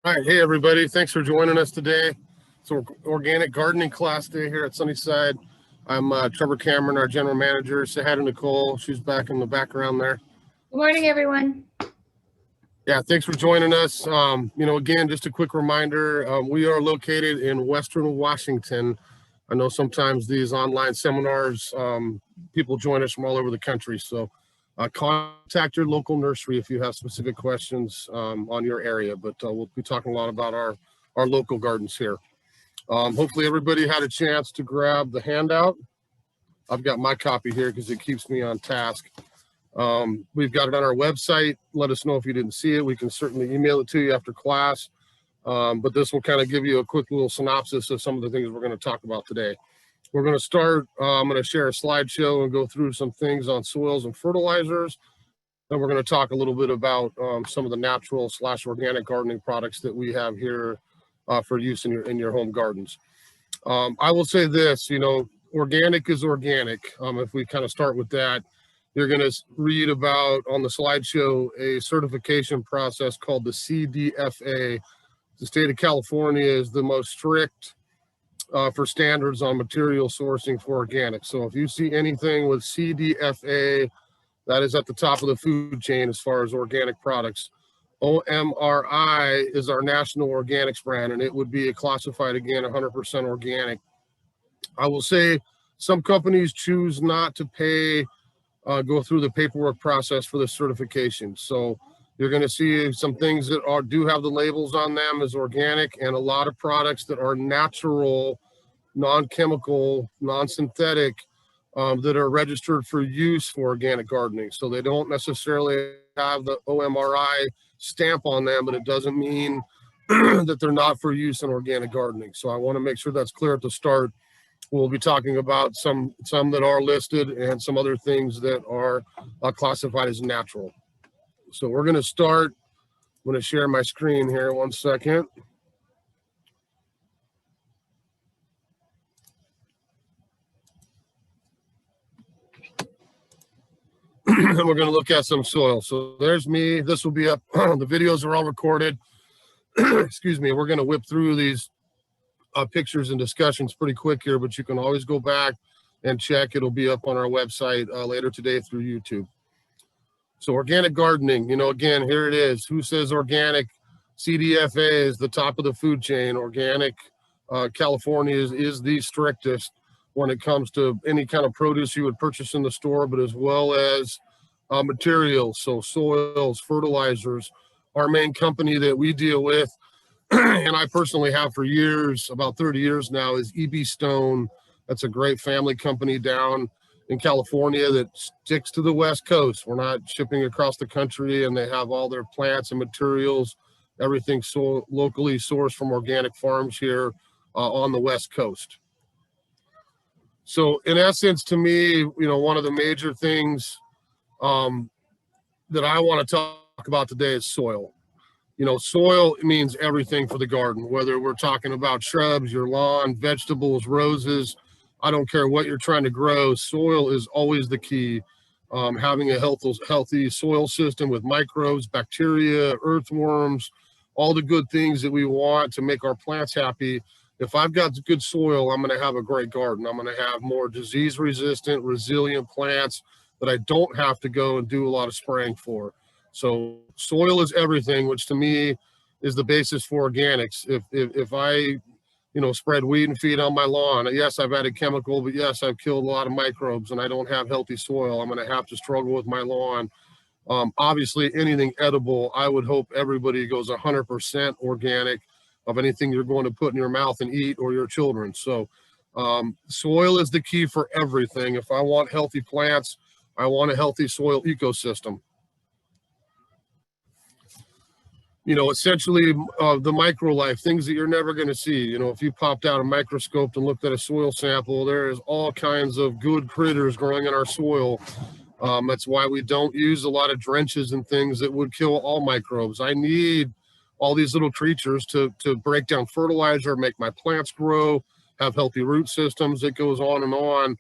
All right, hey everybody, thanks for joining us today. So organic gardening class day here at Sunnyside. I'm Trevor Cameron, our general manager. Say hi to Nicole, she's back in the background there. Good morning, everyone. Yeah, thanks for joining us. Again, just a quick reminder, we are located in Western Washington. I know sometimes these online seminars, people join us from all over the country. So contact your local nursery if you have specific questions on your area, but we'll be talking a lot about our local gardens here. Hopefully everybody had a chance to grab the handout. I've got my copy here because it keeps me on task. We've got it on our website. Let us know if you didn't see it. We can certainly email it to you after class. But this will kind of give you a quick little synopsis of some of the things we're going to talk about today. We're going to start, I'm going to share a slideshow and go through some things on soils and fertilizers. Then we're going to talk a little bit about some of the natural / organic gardening products that we have here for use in your home gardens. I will say this, organic is organic. If we kind of start with that, you're going to read about on the slideshow a certification process called the CDFA. The state of California is the most strict for standards on material sourcing for organic. So if you see anything with CDFA, that is at the top of the food chain as far as organic products. OMRI is our national organics brand, and it would be classified again 100% organic. I will say some companies choose not to pay, go through the paperwork process for the certification. So you're going to see some things that do have the labels on them as organic, and a lot of products that are natural, non-chemical, non-synthetic, that are registered for use for organic gardening. So they don't necessarily have the OMRI stamp on them, but it doesn't mean that they're not for use in organic gardening. So I want to make sure that's clear at the start. We'll be talking about some that are listed and some other things that are classified as natural. So we're going to start. I'm going to share my screen here. One second. And we're going to look at some soil. So there's me. This will be up. The videos are all recorded. Excuse me. We're going to whip through these pictures and discussions pretty quick here, but you can always go back and check. It'll be up on our website later today through YouTube. So organic gardening, again, here it is. Who says organic? CDFA is the top of the food chain. Organic California is the strictest when it comes to any kind of produce you would purchase in the store, but as well as materials, so soils, fertilizers. Our main company that we deal with, and I personally have for years, about 30 years now, is EB Stone. That's a great family company down in California that sticks to the West Coast. We're not shipping across the country, and they have all their plants and materials, everything locally sourced from organic farms here on the West Coast. So in essence, to me, one of the major things that I want to talk about today is soil. Soil means everything for the garden, whether we're talking about shrubs, your lawn, vegetables, roses. I don't care what you're trying to grow. Soil is always the key. Having a healthy soil system with microbes, bacteria, earthworms, all the good things that we want to make our plants happy. If I've got good soil, I'm going to have a great garden. I'm going to have more disease-resistant, resilient plants that I don't have to go and do a lot of spraying for. So soil is everything, which to me is the basis for organics. If I, spread weed and feed on my lawn, yes, I've added chemical, but yes, I've killed a lot of microbes and I don't have healthy soil. I'm going to have to struggle with my lawn. Obviously, anything edible, I would hope everybody goes 100% organic of anything you're going to put in your mouth and eat, or your children. So soil is the key for everything. If I want healthy plants, I want a healthy soil ecosystem. Essentially the micro life, things that you're never going to see. If you popped out a microscope and looked at a soil sample, there is all kinds of good critters growing in our soil. That's why we don't use a lot of drenches and things that would kill all microbes. I need all these little creatures to break down fertilizer, make my plants grow, have healthy root systems. It goes on and on.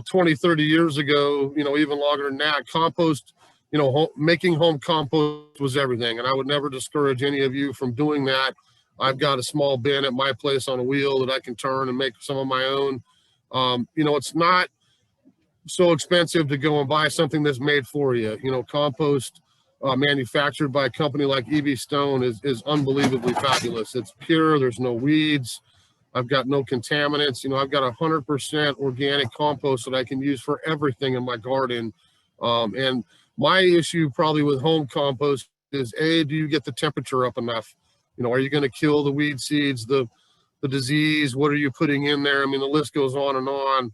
20, 30 years ago, even longer than that, compost you know, making home compost was everything. And I would never discourage any of you from doing that. I've got a small bin at my place on a wheel that I can turn and make some of my own. You know, it's not so expensive to go and buy something that's made for you. You know, compost manufactured by a company like EB Stone is unbelievably fabulous. It's pure, there's no weeds. I've got no contaminants. You know, I've got 100% organic compost that I can use for everything in my garden. And my issue probably with home compost is, A, do you get the temperature up enough? You know, are you going to kill the weed seeds, the disease? What are you putting in there? I mean, the list goes on and on.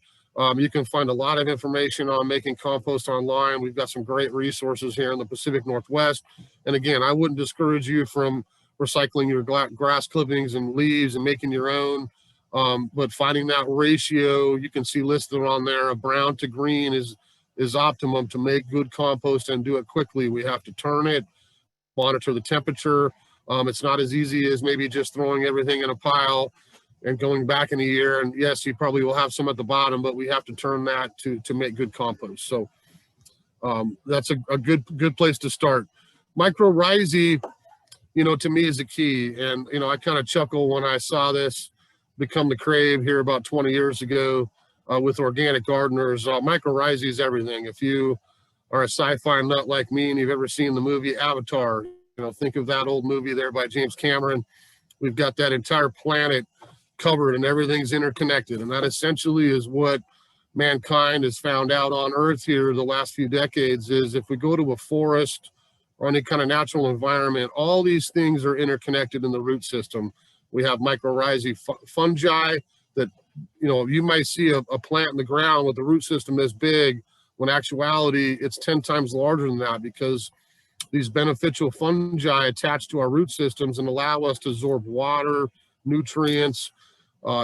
You can find a lot of information on making compost online. We've got some great resources here in the Pacific Northwest. And again, I wouldn't discourage you from recycling your grass clippings and leaves and making your own. But finding that ratio, you can see listed on there, of brown to green is optimum to make good compost and do it quickly. We have to turn it, monitor the temperature. It's not as easy as maybe just throwing everything in a pile and going back in a year. And yes, you probably will have some at the bottom, but we have to turn that to make good compost. So that's a good place to start. Mycorrhizae, you know, to me is the key. And, you know, I kind of chuckle when I saw this become the crave here about 20 years ago with organic gardeners. Mycorrhizae is everything. If you are a sci-fi nut like me and you've ever seen the movie Avatar, you know, think of that old movie there by James Cameron. We've got that entire planet covered and everything's interconnected. And that essentially is what mankind has found out on Earth here the last few decades, is if we go to a forest or any kind of natural environment, all these things are interconnected in the root system. We have mycorrhizae fungi that, you know, you might see a plant in the ground with the root system this big, when actuality it's 10 times larger than that, because these beneficial fungi attach to our root systems and allow us to absorb water, nutrients,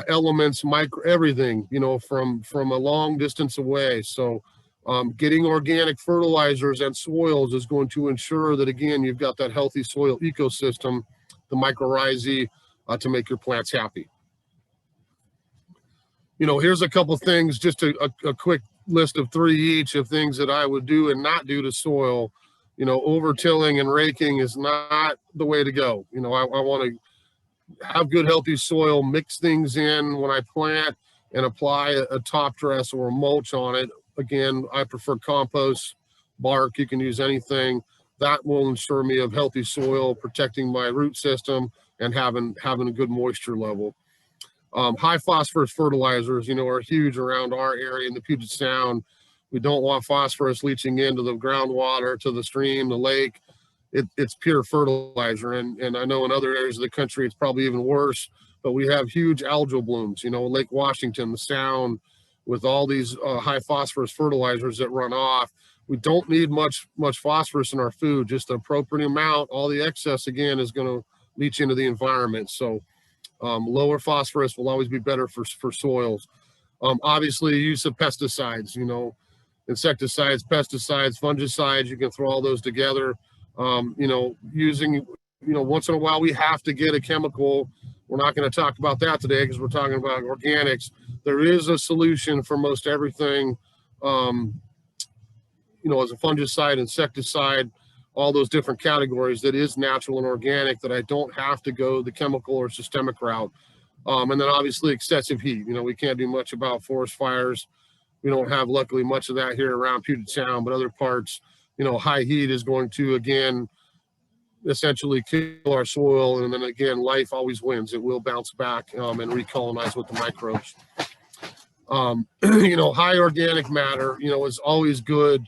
elements, everything, you know, from a long distance away. So getting organic fertilizers and soils is going to ensure that, again, you've got that healthy soil ecosystem, the mycorrhizae, to make your plants happy. You know, here's a couple things, just a quick list of 3 each of things that I would do and not do to soil. You know, over-tilling and raking is not the way to go. You know, I want to have good, healthy soil, mix things in when I plant, and apply a top dress or a mulch on it. Again, I prefer compost, bark. You can use anything. That will ensure me of healthy soil, protecting my root system and having a good moisture level. High phosphorus fertilizers, you know, are huge around our area in the Puget Sound. We don't want phosphorus leaching into the groundwater, to the stream, the lake. It's pure fertilizer. And I know in other areas of the country, it's probably even worse, but we have huge algal blooms, you know, Lake Washington, the Sound, with all these high phosphorus fertilizers that run off. We don't need much phosphorus in our food, just the appropriate amount. All the excess, again, is going to leach into the environment. So lower phosphorus will always be better for soils. Obviously, use of pesticides, you know, insecticides, pesticides, fungicides, you can throw all those together. You know, using, you know, once in a while we have to get a chemical. We're not going to talk about that today because we're talking about organics. There is a solution for most everything, you know, as a fungicide, insecticide, all those different categories, that is natural and organic, that I don't have to go the chemical or systemic route. And then obviously excessive heat. You know, we can't do much about forest fires. We don't have, luckily, much of that here around Puget Sound, but other parts, you know, high heat is going to, again, essentially kill our soil. And then again, life always wins. It will bounce back and recolonize with the microbes. You know, high organic matter, you know, is always good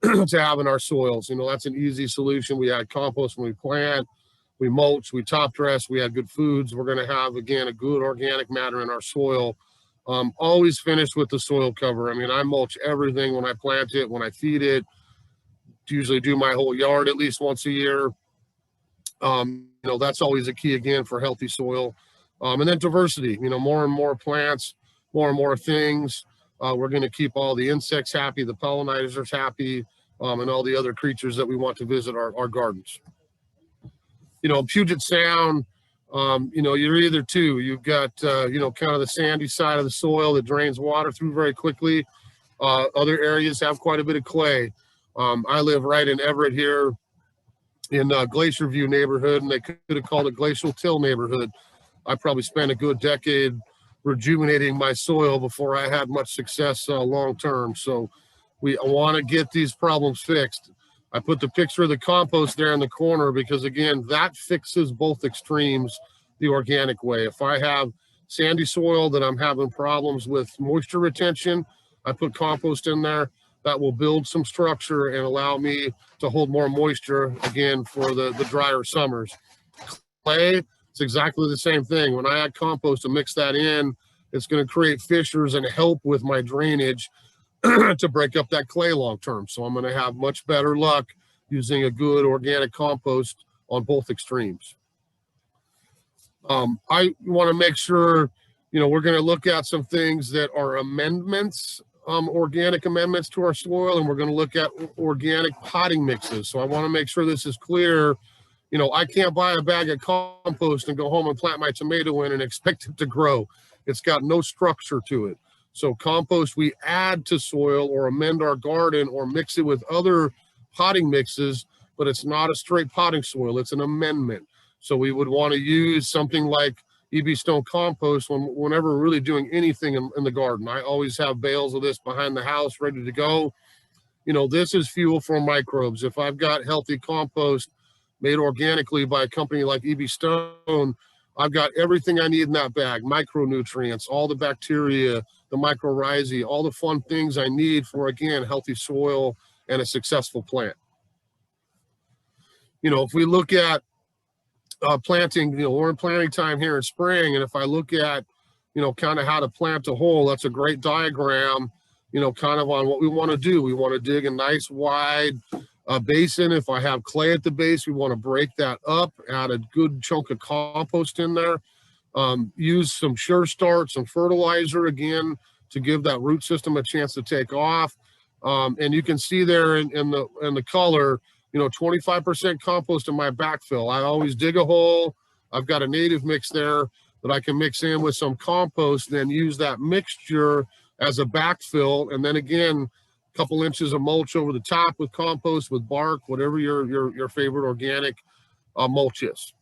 to have in our soils. You know, that's an easy solution. We add compost when we plant, we mulch, we top dress, we add good foods. We're going to have, again, a good organic matter in our soil. Always finish with the soil cover. I mean, I mulch everything when I plant it, when I feed it. Usually do my whole yard at least once a year. You know, that's always a key, again, for healthy soil. And then diversity, you know, more and more plants, more and more things. We're going to keep all the insects happy, the pollinators happy, and all the other creatures that we want to visit our gardens. You know, Puget Sound, you know, you're either two. You've got, you know, kind of the sandy side of the soil that drains water through very quickly. Other areas have quite a bit of clay. I live right in Everett here in Glacier View neighborhood, and they could have called it Glacial Till neighborhood. I probably spent a good decade rejuvenating my soil before I had much success long term. So we want to get these problems fixed. I put the picture of the compost there in the corner because, again, that fixes both extremes the organic way. If I have sandy soil that I'm having problems with moisture retention, I put compost in there. That will build some structure and allow me to hold more moisture, again, for the drier summers. Clay, it's exactly the same thing. When I add compost and mix that in, it's going to create fissures and help with my drainage to break up that clay long term. So I'm going to have much better luck using a good organic compost on both extremes. I want to make sure, we're going to look at some things that are amendments, organic amendments to our soil, and we're going to look at organic potting mixes. So I want to make sure this is clear. I can't buy a bag of compost and go home and plant my tomato in and expect it to grow. It's got no structure to it. So compost we add to soil or amend our garden or mix it with other potting mixes, but it's not a straight potting soil. It's an amendment. So we would want to use something like EB Stone compost whenever we're really doing anything in the garden. I always have bales of this behind the house ready to go. This is fuel for microbes. If I've got healthy compost made organically by a company like EB Stone, I've got everything I need in that bag: micronutrients, all the bacteria, the mycorrhizae, all the fun things I need for, again, healthy soil and a successful plant. If we look at planting, we're in planting time here in spring, and if I look at, kind of how to plant a hole, that's a great diagram, kind of on what we want to do. We want to dig a nice wide basin. If I have clay at the base, we want to break that up, add a good chunk of compost in there, use some Sure Start, some fertilizer, again, to give that root system a chance to take off. And you can see there in the color, 25% compost in my backfill. I always dig a hole. I've got a native mix there that I can mix in with some compost, then use that mixture as a backfill. And then again, a couple inches of mulch over the top with compost, with bark, whatever your favorite organic mulch is.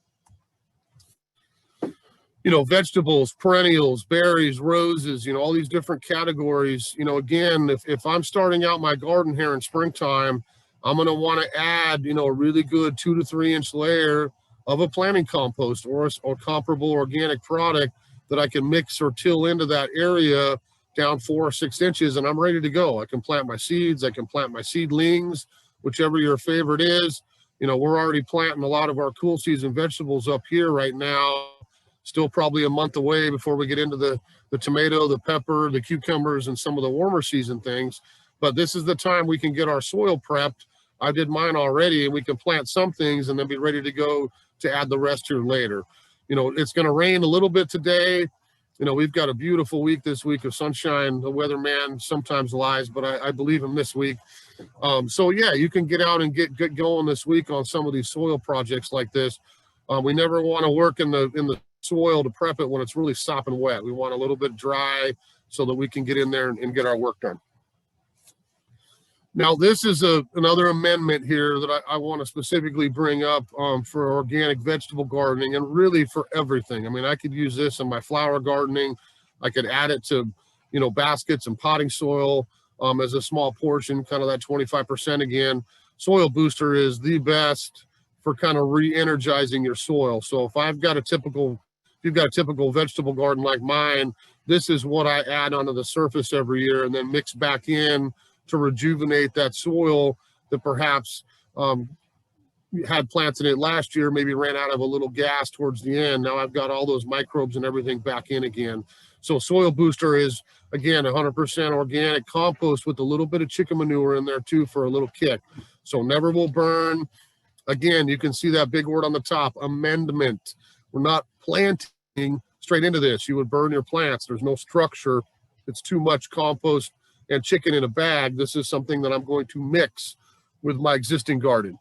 Vegetables, perennials, berries, roses, all these different categories. Again, if I'm starting out my garden here in springtime, I'm going to want to add, a really good 2 to 3 inch layer of a planting compost or comparable organic product that I can mix or till into that area down 4 or 6 inches, and I'm ready to go. I can plant my seeds, I can plant my seedlings, whichever your favorite is. We're already planting a lot of our cool season vegetables up here right now. Still probably a month away before we get into the tomato, the pepper, the cucumbers, and some of the warmer season things. But this is the time we can get our soil prepped. I did mine already, and we can plant some things and then be ready to go to add the rest here later. It's going to rain a little bit today. We've got a beautiful week this week of sunshine. The weatherman sometimes lies, but I believe him this week. So yeah, you can get out and get going this week on some of these soil projects like this. We never want to work in the soil to prep it when it's really sopping wet. We want a little bit dry so that we can get in there and get our work done. Now, this is another amendment here that I want to specifically bring up for organic vegetable gardening, and really for everything. I mean, I could use this in my flower gardening. I could add it to, baskets and potting soil as a small portion, kind of that 25% again. Soil booster is the best for kind of re-energizing your soil. So if you've got a typical vegetable garden like mine, this is what I add onto the surface every year and then mix back in to rejuvenate that soil that perhaps had plants in it last year, maybe ran out of a little gas towards the end. Now I've got all those microbes and everything back in again. So soil booster is, again, 100% organic compost with a little bit of chicken manure in there too for a little kick. So never will burn. Again, you can see that big word on the top, amendment. We're not planting straight into this. You would burn your plants. There's no structure. It's too much compost and chicken in a bag. This is something that I'm going to mix with my existing garden.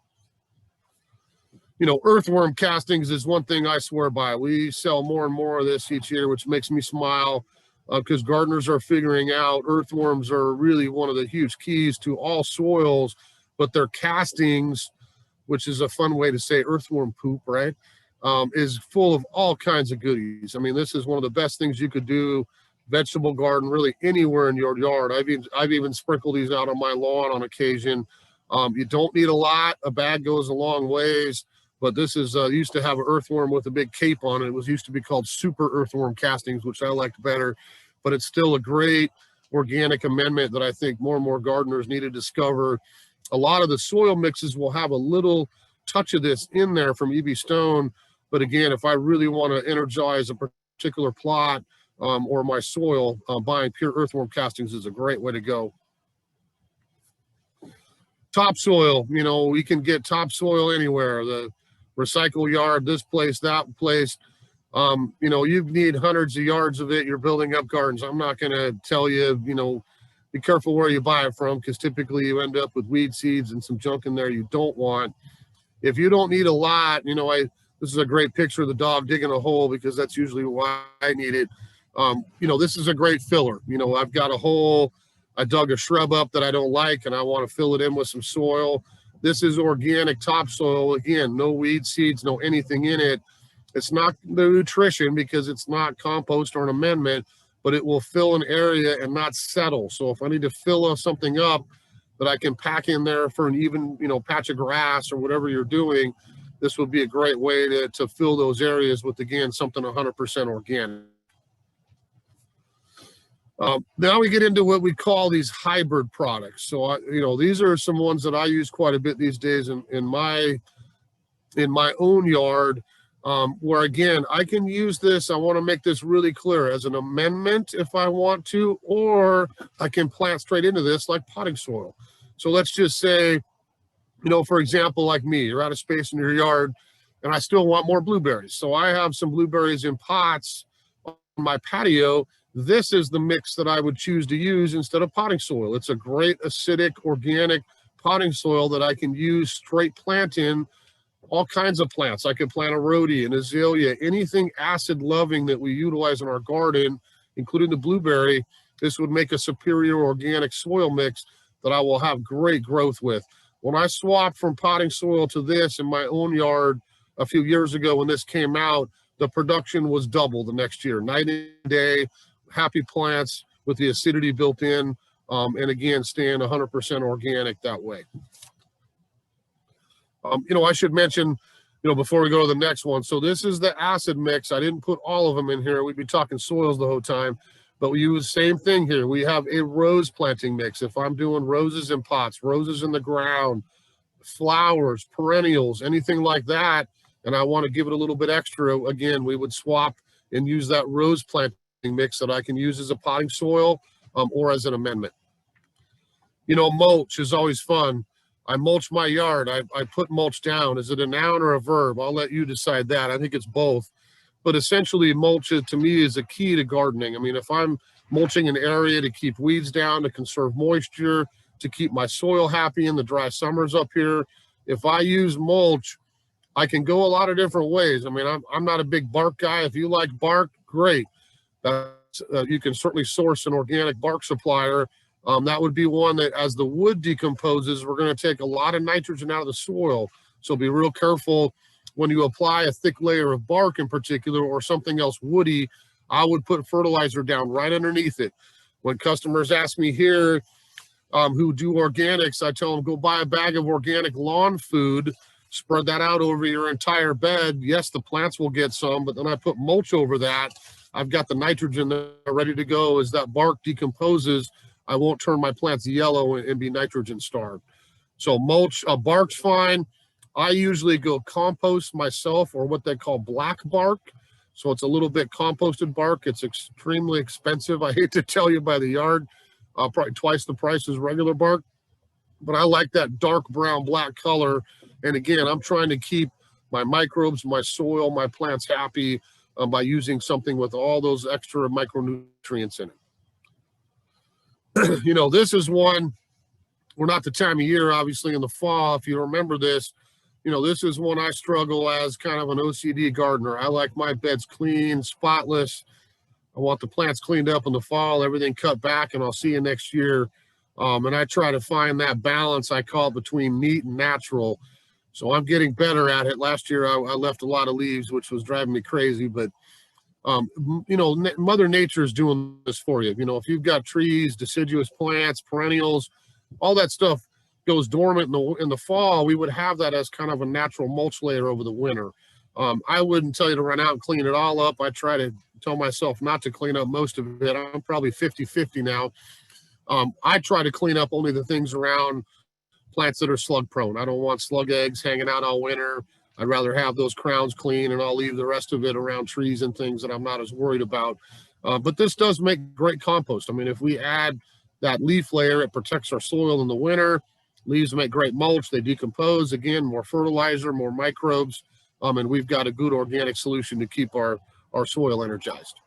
Earthworm castings is one thing I swear by. We sell more and more of this each year, which makes me smile because gardeners are figuring out earthworms are really one of the huge keys to all soils but their castings, which is a fun way to say earthworm poop, right? Is full of all kinds of goodies. I mean, this is one of the best things you could do, vegetable garden, really anywhere in your yard. I've even sprinkled these out on my lawn on occasion. You don't need a lot. A bag goes a long ways, but this is used to have an earthworm with a big cape on it. It was used to be called super earthworm castings, which I liked better, but it's still a great organic amendment that I think more and more gardeners need to discover. A lot of the soil mixes will have a little touch of this in there from EB Stone. But again, if I really want to energize a particular plot or my soil, buying pure earthworm castings is a great way to go. Topsoil, you know, we can get topsoil anywhere. The recycle yard, this place, that place. You know, you need hundreds of yards of it. You're building up gardens. I'm not going to tell you, you know, be careful where you buy it from, because typically you end up with weed seeds and some junk in there you don't want. If you don't need a lot, you know, this is a great picture of the dog digging a hole, because that's usually why I need it. You know, this is a great filler. You know, I've got a hole, I dug a shrub up that I don't like, and I want to fill it in with some soil. This is organic topsoil. Again, no weed seeds, no anything in it. It's not the nutrition because it's not compost or an amendment, but it will fill an area and not settle. So if I need to fill something up that I can pack in there for an even, you know, patch of grass or whatever you're doing, this would be a great way to fill those areas with, again, something 100% organic. Now we get into what we call these hybrid products. So, you know, these are some ones that I use quite a bit these days in my own yard, where, again, I can use this. I want to make this really clear as an amendment if I want to, or I can plant straight into this like potting soil. So let's just say, you know, for example, like me, you're out of space in your yard and I still want more blueberries. So I have some blueberries in pots on my patio. This is the mix that I would choose to use instead of potting soil. It's a great acidic, organic potting soil that I can use straight plant in all kinds of plants. I could plant a rhodie, an azalea, anything acid loving that we utilize in our garden, including the blueberry. This would make a superior organic soil mix that I will have great growth with. When I swapped from potting soil to this in my own yard a few years ago, when this came out, the production was double the next year, night and day, happy plants with the acidity built in, and again, staying 100% organic that way. You know, I should mention, you know, before we go to the next one, so this is the acid mix. I didn't put all of them in here. We'd be talking soils the whole time, but we use the same thing here. We have a rose planting mix. If I'm doing roses in pots, roses in the ground, flowers, perennials, anything like that, and I want to give it a little bit extra, again, we would swap and use that rose planting mix that I can use as a potting soil or as an amendment. You know, mulch is always fun. I mulch my yard. I put mulch down. Is it a noun or a verb? I'll let you decide that. I think it's both. But essentially, mulch to me is a key to gardening. I mean, if I'm mulching an area to keep weeds down, to conserve moisture, to keep my soil happy in the dry summers up here, if I use mulch, I can go a lot of different ways. I mean, I'm not a big bark guy. If you like bark, great. You can certainly source an organic bark supplier. That would be one that, as the wood decomposes, we're going to take a lot of nitrogen out of the soil. So be real careful when you apply a thick layer of bark in particular, or something else woody. I would put fertilizer down right underneath it. When customers ask me here who do organics, I tell them, go buy a bag of organic lawn food, spread that out over your entire bed. Yes, the plants will get some, but then I put mulch over that. I've got the nitrogen there ready to go. As that bark decomposes, I won't turn my plants yellow and be nitrogen starved. So mulch, bark's fine. I usually go compost myself, or what they call black bark. So it's a little bit composted bark. It's extremely expensive. I hate to tell you, by the yard, probably twice the price as regular bark. But I like that dark brown black color. And again, I'm trying to keep my microbes, my soil, my plants happy by using something with all those extra micronutrients in it. You know, this is one, we're not the time of year, obviously, in the fall. If you remember this, you know, this is one I struggle as kind of an OCD gardener. I like my beds clean, spotless. I want the plants cleaned up in the fall, everything cut back, and I'll see you next year. And I try to find that balance, I call it, between neat and natural. So I'm getting better at it. Last year, I left a lot of leaves, which was driving me crazy. But, Mother Nature is doing this for you. If you've got trees, deciduous plants, perennials, all that stuff goes dormant in the fall, we would have that as kind of a natural mulch layer over the winter. I wouldn't tell you to run out and clean it all up. I try to tell myself not to clean up most of it. I'm probably 50-50 now. I try to clean up only the things around plants that are slug prone. I don't want slug eggs hanging out all winter. I'd rather have those crowns clean, and I'll leave the rest of it around trees and things that I'm not as worried about. But this does make great compost. I mean, if we add that leaf layer, it protects our soil in the winter. Leaves make great mulch. They decompose. Again, more fertilizer, more microbes. And we've got a good organic solution to keep our soil energized.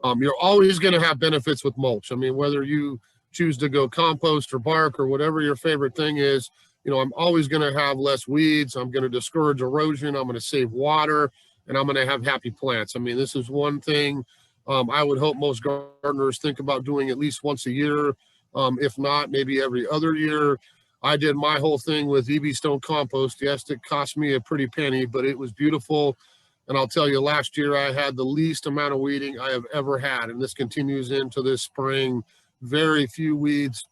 You're always going to have benefits with mulch. I mean, whether you choose to go compost or bark or whatever your favorite thing is, I'm always going to have less weeds. I'm going to discourage erosion. I'm going to save water, and I'm going to have happy plants. I mean, this is one thing I would hope most gardeners think about doing at least once a year. If not, maybe every other year. I did my whole thing with EB Stone compost. Yes, it cost me a pretty penny, but it was beautiful. And I'll tell you, last year I had the least amount of weeding I have ever had. And this continues into this spring. Very few weeds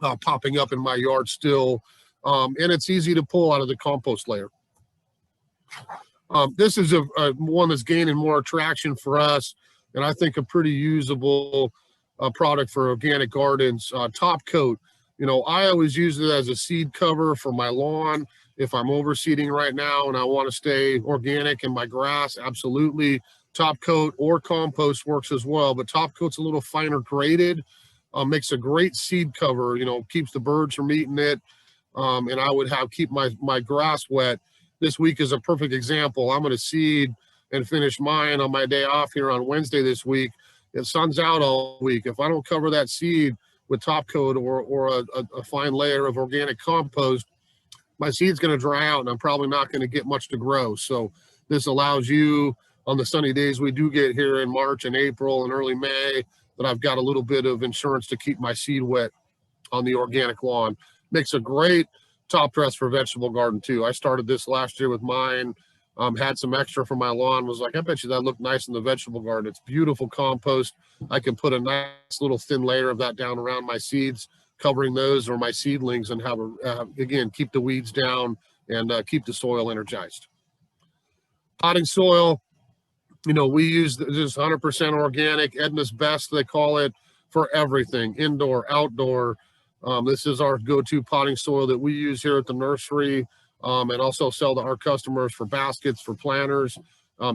popping up in my yard still. And it's easy to pull out of the compost layer. This is a one that's gaining more traction for us, and I think a pretty usable product for organic gardens. Top coat. I always use it as a seed cover for my lawn. If I'm overseeding right now and I want to stay organic in my grass, absolutely. Top coat or compost works as well, but top coat's a little finer graded, makes a great seed cover, keeps the birds from eating it. And I would keep my grass wet. This week is a perfect example. I'm going to seed and finish mine on my day off here on Wednesday this week. The sun's out all week. If I don't cover that seed with top coat or a fine layer of organic compost, my seed's going to dry out and I'm probably not going to get much to grow. So this allows you, on the sunny days we do get here in March and April and early May, that I've got a little bit of insurance to keep my seed wet on the organic lawn. Makes a great top dress for vegetable garden too. I started this last year with mine, had some extra for my lawn, was like, I bet you that looked nice in the vegetable garden. It's beautiful compost. I can put a nice little thin layer of that down around my seeds, covering those or my seedlings, and have again, keep the weeds down and keep the soil energized. Potting soil, we use this 100% organic, Edna's Best, they call it, for everything, indoor, outdoor. This is our go-to potting soil that we use here at the nursery, and also sell to our customers for baskets, for planters,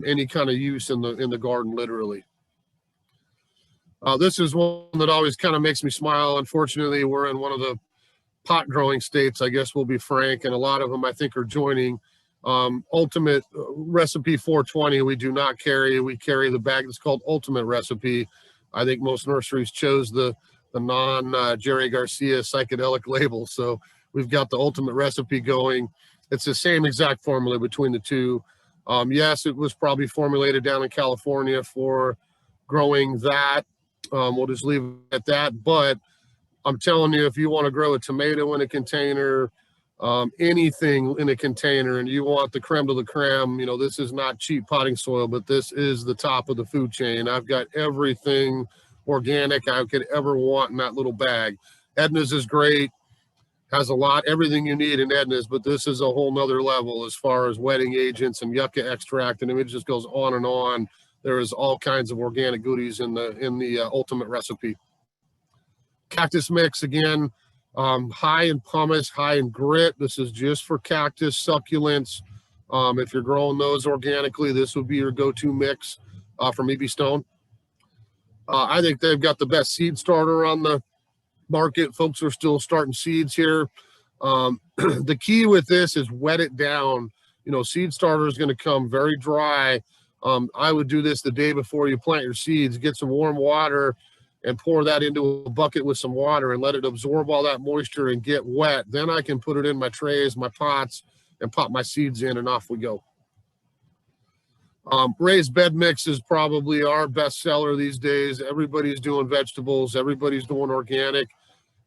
any kind of use in the garden, literally. This is one that always kind of makes me smile. Unfortunately, we're in one of the pot growing states, I guess we'll be frank, and a lot of them I think are joining. Ultimate Recipe 420 we do not carry. We carry the bag that's called Ultimate Recipe. I think most nurseries chose the non-Jerry Garcia psychedelic label, so we've got the Ultimate Recipe going. It's the same exact formula between the two. Yes, it was probably formulated down in California for growing that. We'll just leave it at that. But I'm telling you, if you want to grow a tomato in a container, anything in a container, and you want the creme de la creme, this is not cheap potting soil, but this is the top of the food chain. I've got everything organic I could ever want in that little bag. Edna's is great, has everything you need in Edna's, but this is a whole nother level as far as wetting agents and yucca extract, and it just goes on and on. There is all kinds of organic goodies in the Ultimate Recipe. Cactus mix, again, high in pumice, high in grit. This is just for cactus succulents. If you're growing those organically, this would be your go-to mix from EB Stone. I think they've got the best seed starter on the market. Folks are still starting seeds here. The key with this is wet it down. Seed starter is going to come very dry. I would do this the day before you plant your seeds. Get some warm water and pour that into a bucket with some water and let it absorb all that moisture and get wet. Then I can put it in my trays, my pots, and pop my seeds in, and off we go. Raised bed mix is probably our best seller these days. Everybody's doing vegetables. Everybody's doing organic.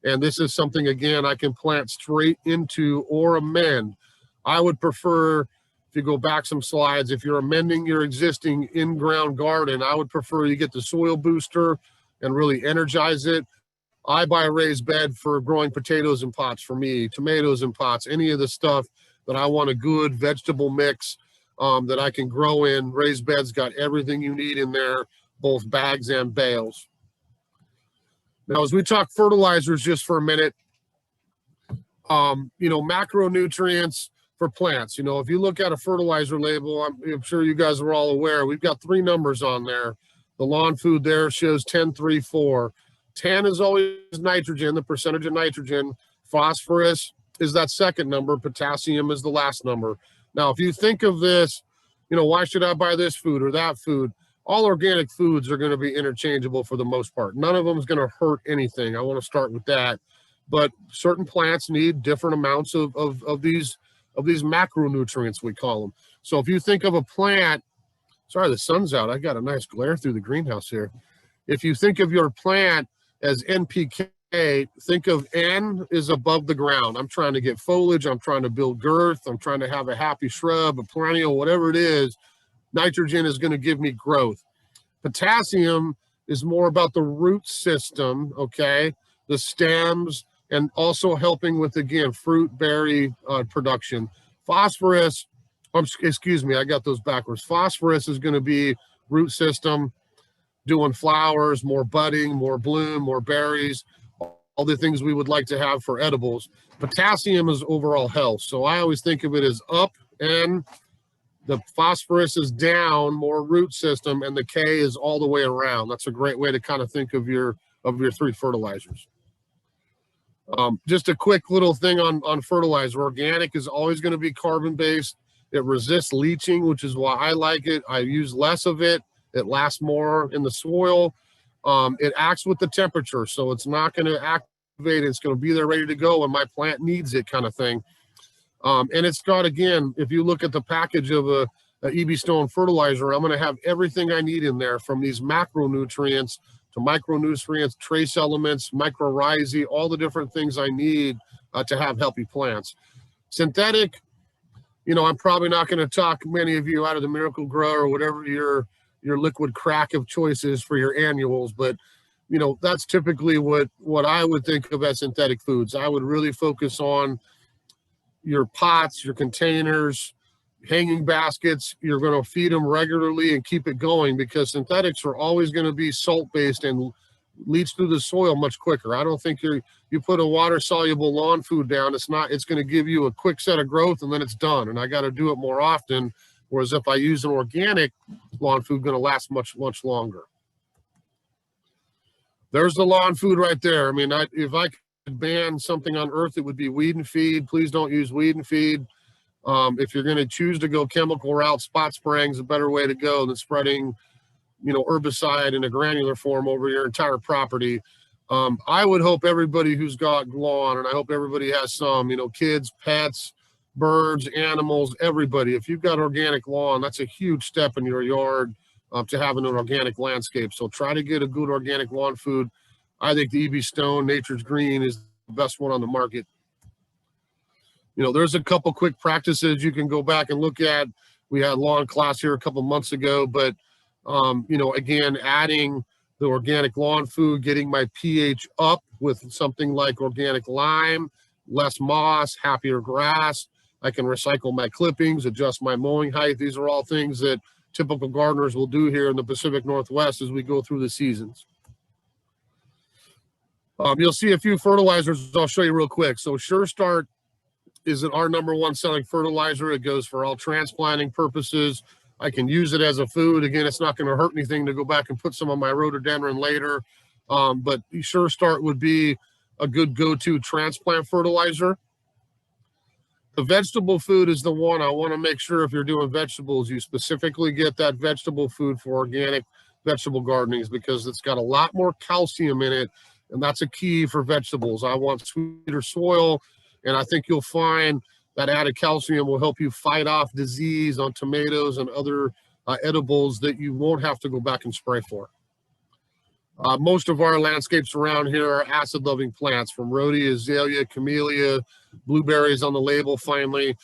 And this is something, again, I can plant straight into or amend. I would prefer, if you go back some slides, if you're amending your existing in-ground garden, I would prefer you get the soil booster and really energize it. I buy a raised bed for growing potatoes in pots for me, tomatoes in pots, any of the stuff that I want a good vegetable mix that I can grow in. Raised beds got everything you need in there, both bags and bales. Now, as we talk fertilizers just for a minute, you know, macronutrients for plants. You know, if you look at a fertilizer label, I'm sure you guys are all aware, we've got 3 numbers on there. The lawn food there shows 10, 3, 4. 10 is always nitrogen, the percentage of nitrogen. Phosphorus is that second number. Potassium is the last number. Now, if you think of this, you know, why should I buy this food or that food? All organic foods are going to be interchangeable for the most part. None of them is going to hurt anything. I want to start with that. But certain plants need different amounts of these macronutrients, we call them. So if you think of a plant, sorry, the sun's out. I got a nice glare through the greenhouse here. If you think of your plant as NPK, think of N is above the ground. I'm trying to get foliage. I'm trying to build girth. I'm trying to have a happy shrub, a perennial, whatever it is. Nitrogen is going to give me growth. Potassium is more about the root system, okay? The stems, and also helping with, again, fruit, berry production. Phosphorus, excuse me, I got those backwards. Phosphorus is going to be root system, doing flowers, more budding, more bloom, more berries, all the things we would like to have for edibles. Potassium is overall health. So I always think of it as up, and the phosphorus is down, more root system, and the K is all the way around. That's a great way to kind of think of your 3 fertilizers. Just a quick little thing on fertilizer. Organic is always going to be carbon-based. It resists leaching, which is why I like it. I use less of it. It lasts more in the soil. It acts with the temperature, so it's not going to activate. It's going to be there ready to go when my plant needs it, kind of thing. And it's got, again, if you look at the package of a EB Stone fertilizer, I'm going to have everything I need in there, from these macronutrients to micronutrients, trace elements, mycorrhizae, all the different things I need to have healthy plants. Synthetic, you know, I'm probably not going to talk many of you out of the Miracle Grow or whatever your liquid crack of choice is for your annuals, but you know, that's typically what I would think of as synthetic foods. I would really focus on your pots, your containers, hanging baskets. You're going to feed them regularly and keep it going, because synthetics are always going to be salt-based and leach through the soil much quicker. I don't think you put a water-soluble lawn food down, it's going to give you a quick set of growth and then it's done. And I got to do it more often. Whereas if I use an organic lawn food, going to last much, much longer. There's the lawn food right there. I mean, if I could ban something on earth, it would be weed and feed. Please don't use weed and feed. If you're going to choose to go chemical route, spot spraying is a better way to go than spreading, you know, herbicide in a granular form over your entire property. I would hope everybody who's got lawn, and I hope everybody has some, you know, kids, pets, birds, animals, everybody. If you've got organic lawn, that's a huge step in your yard to having an organic landscape. So try to get a good organic lawn food. I think the EB Stone Nature's Green is the best one on the market. You know, there's a couple quick practices you can go back and look at. We had lawn class here a couple months ago, but you know, again, adding the organic lawn food, getting my pH up with something like organic lime, less moss, happier grass. I can recycle my clippings, adjust my mowing height. These are all things that typical gardeners will do here in the Pacific Northwest as we go through the seasons. You'll see a few fertilizers I'll show you real quick. So Sure Start is our #1 selling fertilizer. It goes for all transplanting purposes. I can use it as a food. Again, it's not going to hurt anything to go back and put some on my rhododendron later. But Sure Start would be a good go-to transplant fertilizer. The vegetable food is the one I want to make sure, if you're doing vegetables, you specifically get that vegetable food for organic vegetable gardenings, because it's got a lot more calcium in it, and that's a key for vegetables. I want sweeter soil, and I think you'll find that added calcium will help you fight off disease on tomatoes and other edibles that you won't have to go back and spray for. Most of our landscapes around here are acid-loving plants, from rhodea, azalea, camellia, blueberries on the label finally.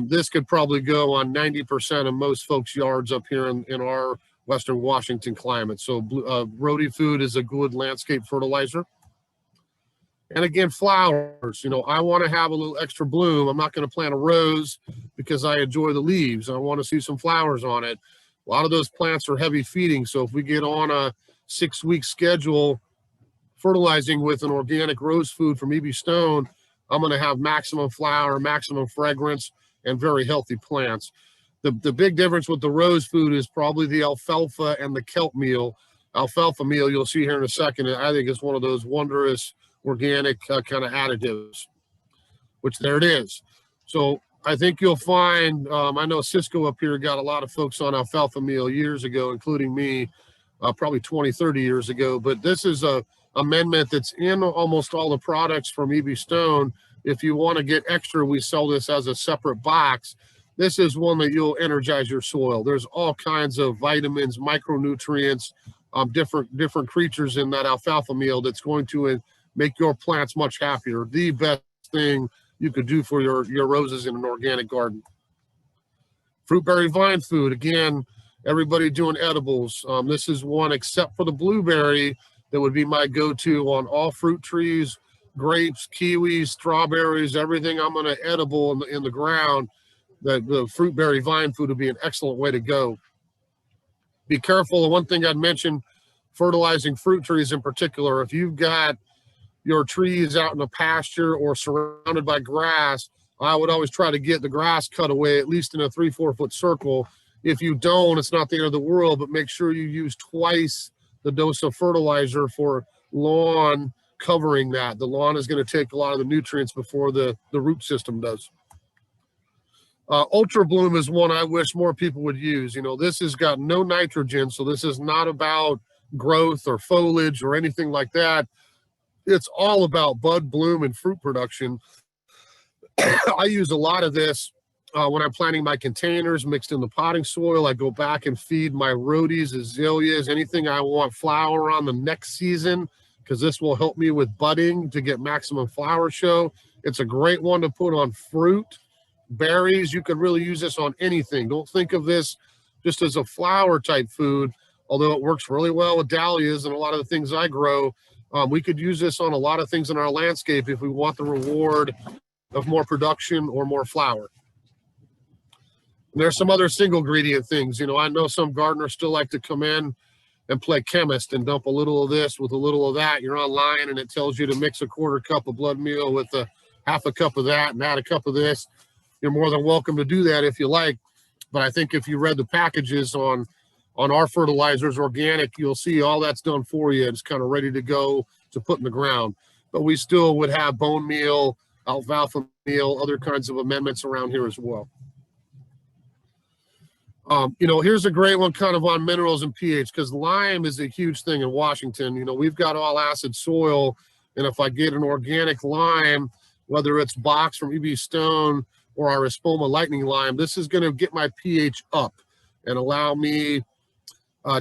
This could probably go on 90% of most folks' yards up here in our Western Washington climate. So rhodea food is a good landscape fertilizer. And again, flowers, I want to have a little extra bloom. I'm not going to plant a rose because I enjoy the leaves. I want to see some flowers on it. A lot of those plants are heavy feeding. So if we get on a 6-week schedule fertilizing with an organic rose food from E.B. Stone, I'm going to have maximum flower, maximum fragrance, and very healthy plants. The big difference with the rose food is probably the alfalfa and the kelp meal. Alfalfa meal, you'll see here in a second, I think is one of those wondrous organic kind of additives, which there it is. So I think you'll find, I know Cisco up here got a lot of folks on alfalfa meal years ago, including me, probably 20, 30 years ago. But this is a amendment that's in almost all the products from E.B. Stone. If you want to get extra, we sell this as a separate box. This is one that you'll energize your soil. There's all kinds of vitamins, micronutrients, different creatures in that alfalfa meal that's going to make your plants much happier. The best thing you could do for your roses in an organic garden. Fruit berry vine food, again, everybody doing edibles. This is one, except for the blueberry, that would be my go-to on all fruit trees, grapes, kiwis, strawberries, everything I'm going to edible in the ground. The fruit berry vine food would be an excellent way to go. Be careful. The one thing I'd mention, fertilizing fruit trees in particular, if you've got your trees out in a pasture or surrounded by grass, I would always try to get the grass cut away, at least in a 3-4 foot circle. If you don't, it's not the end of the world, but make sure you use twice the dose of fertilizer for lawn covering that. The lawn is going to take a lot of the nutrients before the root system does. Ultra Bloom is one I wish more people would use. This has got no nitrogen, so this is not about growth or foliage or anything like that. It's all about bud, bloom, and fruit production. I use a lot of this when I'm planting my containers mixed in the potting soil. I go back and feed my rhodies, azaleas, anything I want flower on the next season, because this will help me with budding to get maximum flower show. It's a great one to put on fruit. Berries, you could really use this on anything. Don't think of this just as a flower type food, although it works really well with dahlias and a lot of the things I grow. We could use this on a lot of things in our landscape if we want the reward of more production or more flower. And there's some other single ingredient things. I know some gardeners still like to come in and play chemist and dump a little of this with a little of that. You're online and it tells you to mix a 1/4 cup of blood meal with a 1/2 cup of that and add a cup of this. You're more than welcome to do that if you like. But I think if you read the packages on our fertilizers, organic, you'll see all that's done for you. It's kind of ready to go to put in the ground. But we still would have bone meal, alfalfa meal, other kinds of amendments around here as well. Here's a great one kind of on minerals and pH, because lime is a huge thing in Washington. We've got all acid soil. And if I get an organic lime, whether it's box from E.B. Stone or our Espoma lightning lime, this is going to get my pH up and allow me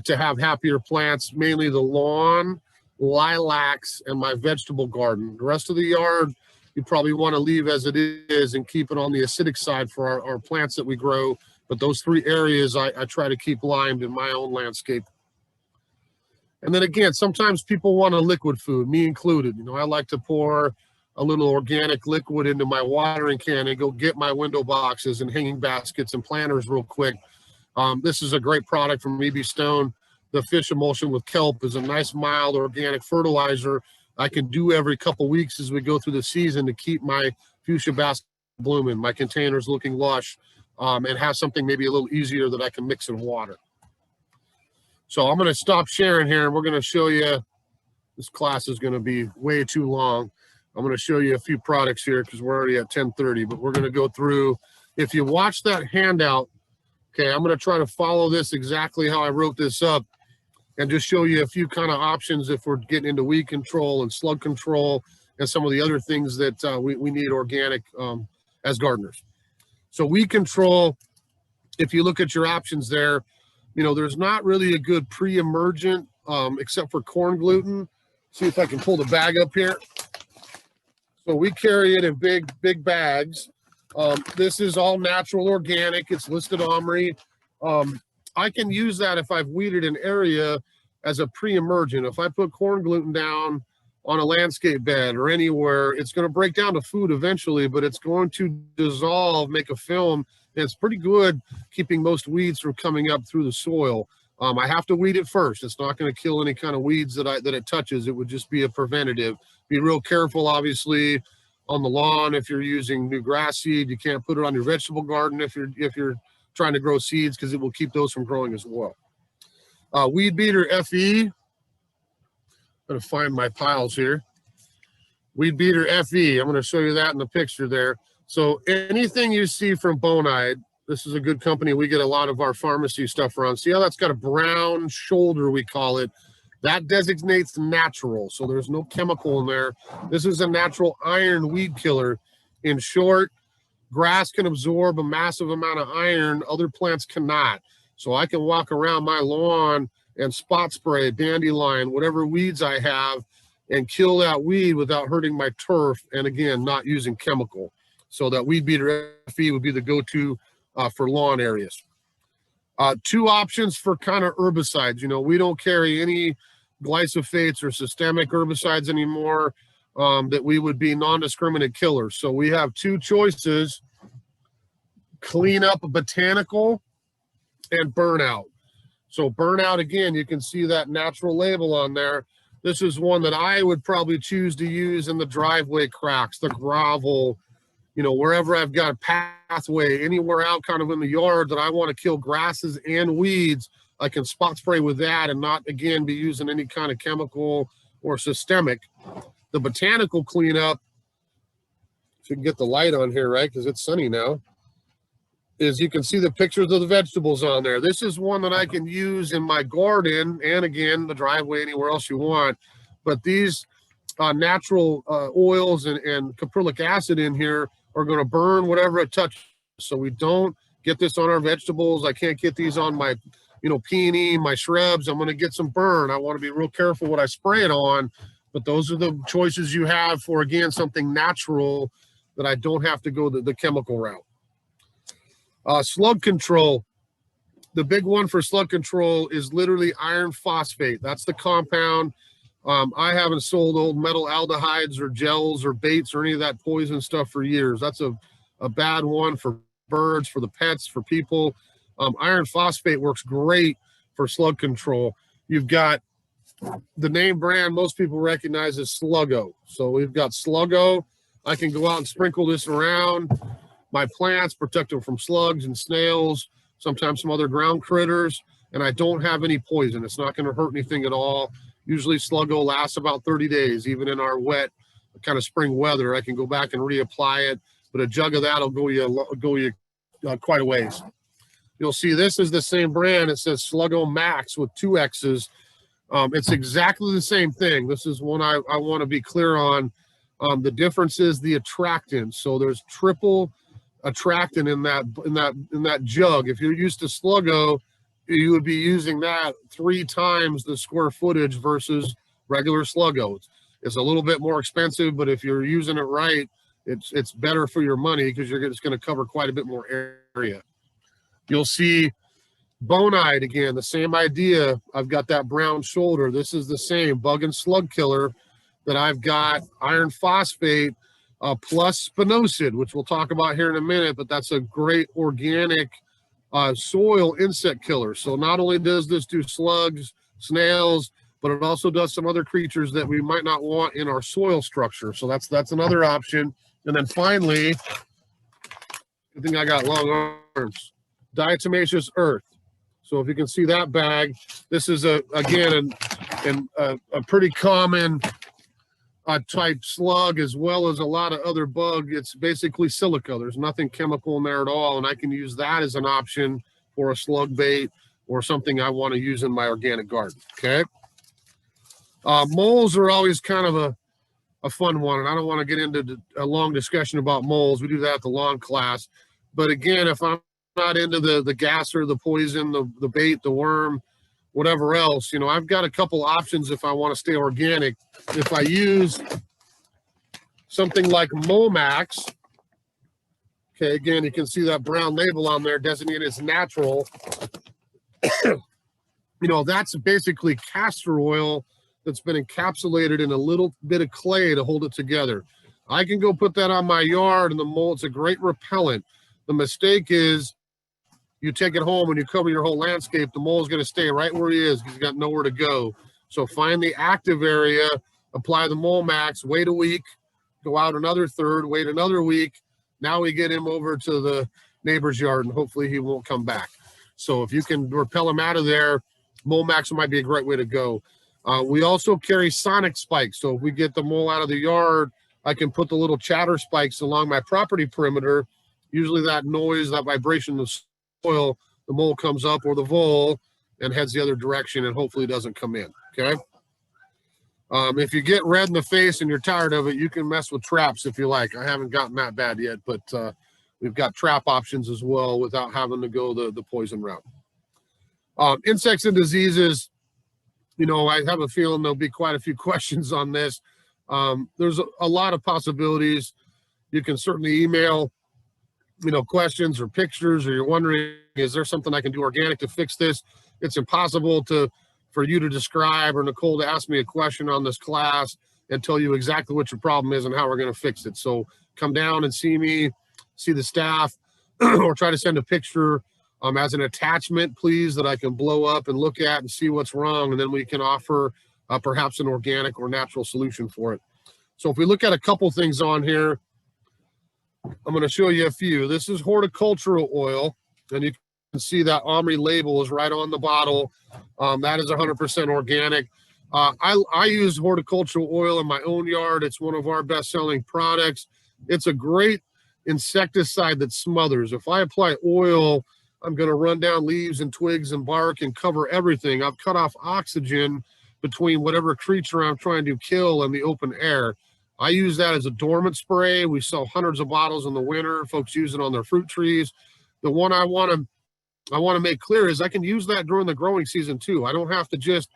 to have happier plants, mainly the lawn, lilacs, and my vegetable garden. The rest of the yard, you probably want to leave as it is and keep it on the acidic side for our plants that we grow. But those 3 areas I try to keep limed in my own landscape. And then again, sometimes people want a liquid food, me included. I like to pour a little organic liquid into my watering can and go get my window boxes and hanging baskets and planters real quick. This is a great product from E.B. Stone. The fish emulsion with kelp is a nice, mild, organic fertilizer I can do every couple weeks as we go through the season to keep my fuchsia basket blooming, my containers looking lush, and have something maybe a little easier that I can mix in water. So I'm going to stop sharing here, and we're going to show you, this class is going to be way too long. I'm going to show you a few products here because we're already at 10:30, but we're going to go through. If you watch that handout, okay, I'm going to try to follow this exactly how I wrote this up and just show you a few kind of options if we're getting into weed control and slug control and some of the other things that we need organic as gardeners. So weed control, if you look at your options there, there's not really a good pre-emergent except for corn gluten. See if I can pull the bag up here. So we carry it in big bags. This is all natural organic. It's listed OMRI. I can use that if I've weeded an area as a pre-emergent. If I put corn gluten down on a landscape bed or anywhere, it's going to break down to food eventually, but it's going to dissolve, make a film, and it's pretty good keeping most weeds from coming up through the soil. I have to weed it first. It's not going to kill any kind of weeds that it touches. It would just be a preventative. Be real careful, obviously, on the lawn. If you're using new grass seed, you can't put it on your vegetable garden if you're trying to grow seeds, because it will keep those from growing as well. Weed beater FE. I'm going to find my piles here. Weed beater FE. I'm going to show you that in the picture there. So anything you see from Bonide, this is a good company. We get a lot of our pharmacy stuff around. See how that's got a brown shoulder, we call it. That designates natural, so there's no chemical in there. This is a natural iron weed killer. In short, grass can absorb a massive amount of iron, other plants cannot. So I can walk around my lawn and spot spray, dandelion, whatever weeds I have, and kill that weed without hurting my turf, and again, not using chemical. So that weed beater FE would be the go-to for lawn areas. Two options for kind of herbicides. You know, we don't carry any glyphosates or systemic herbicides anymore that we would be non-discriminate killers. So we have two choices: clean up botanical and burnout. So burnout, again, you can see that natural label on there. This is one that I would probably choose to use in the driveway cracks, the gravel, you know, wherever I've got a pathway, anywhere out kind of in the yard that I want to kill grasses and weeds. I can spot spray with that and not, again, be using any kind of chemical or systemic. The botanical cleanup, if you can get the light on here, right, because it's sunny now, is you can see the pictures of the vegetables on there. This is one that I can use in my garden and, again, the driveway, anywhere else you want. But these natural oils and caprylic acid in here are going to burn whatever it touches. So we don't get this on our vegetables. I can't get these on my, you know, peony, my shrubs. I'm going to get some burn. I want to be real careful what I spray it on. But those are the choices you have for, again, something natural that I don't have to go the chemical route. Slug control. The big one for slug control is literally iron phosphate. That's the compound. I haven't sold old metal aldehydes or gels or baits or any of that poison stuff for years. That's a bad one for birds, for the pets, for people. Iron phosphate works great for slug control. You've got the name brand most people recognize is Sluggo. So we've got Sluggo. I can go out and sprinkle this around my plants, protect them from slugs and snails, sometimes some other ground critters, and I don't have any poison. It's not going to hurt anything at all. Usually Sluggo lasts about 30 days, even in our wet kind of spring weather. I can go back and reapply it, but a jug of that will go you quite a ways. You'll see this is the same brand. It says Sluggo Max with 2 X's. It's exactly the same thing. This is one I want to be clear on. The difference is the attractant. So there's triple attractant in that jug. If you're used to Sluggo, you would be using that 3 times the square footage versus regular Sluggo. It's a little bit more expensive, but if you're using it right, it's better for your money because it's going to cover quite a bit more area. You'll see Bonide, again, the same idea. I've got that brown shoulder. This is the same bug and slug killer that I've got iron phosphate plus spinosad, which we'll talk about here in a minute, but that's a great organic soil insect killer. So not only does this do slugs, snails, but it also does some other creatures that we might not want in our soil structure. So that's another option. And then finally, I think I got long arms, diatomaceous earth. So if you can see that bag, this is again a pretty common type slug, as well as a lot of other bug. It's basically silica. There's nothing chemical in there at all, and I can use that as an option for a slug bait or something I want to use in my organic garden. Okay. Moles are always kind of a fun one, and I don't want to get into a long discussion about moles. We do that at the lawn class. But again, if I'm not into the gasser, the poison, the bait, the worm, whatever else. You know, I've got a couple options if I want to stay organic. If I use something like Momax, okay, again, you can see that brown label on there designated as natural. You know, that's basically castor oil that's been encapsulated in a little bit of clay to hold it together. I can go put that on my yard and the mold, it's a great repellent. The mistake is you take it home and you cover your whole landscape, the mold is going to stay right where he is because he's got nowhere to go. So find the active area, apply the Momax, wait a week, go out another third, wait another week. Now we get him over to the neighbor's yard and hopefully he won't come back. So if you can repel him out of there, Momax might be a great way to go. We also carry sonic spikes. So if we get the mole out of the yard, I can put the little chatter spikes along my property perimeter. Usually that noise, that vibration of soil, the mole comes up or the vole and heads the other direction and hopefully doesn't come in, okay? If you get red in the face and you're tired of it, you can mess with traps if you like. I haven't gotten that bad yet, but we've got trap options as well without having to go the poison route. Insects and diseases, you know, I have a feeling there'll be quite a few questions on this. There's a lot of possibilities. You can certainly email, you know, questions or pictures, or you're wondering, is there something I can do organic to fix this? It's impossible for you to describe or Nicole to ask me a question on this class and tell you exactly what your problem is and how we're going to fix it. So come down and see me, see the staff, or try to send a picture as an attachment, please, that I can blow up and look at and see what's wrong. And then we can offer perhaps an organic or natural solution for it. So if we look at a couple things on here, I'm going to show you a few. This is horticultural oil, and you can see that Omri label is right on the bottle. That is 100% organic. I use horticultural oil in my own yard. It's one of our best-selling products. It's a great insecticide that smothers. If I apply oil, I'm going to run down leaves and twigs and bark and cover everything. I've cut off oxygen between whatever creature I'm trying to kill and the open air. I use that as a dormant spray. We sell hundreds of bottles in the winter. Folks use it on their fruit trees. The one I want to make clear is I can use that during the growing season too. I don't have to just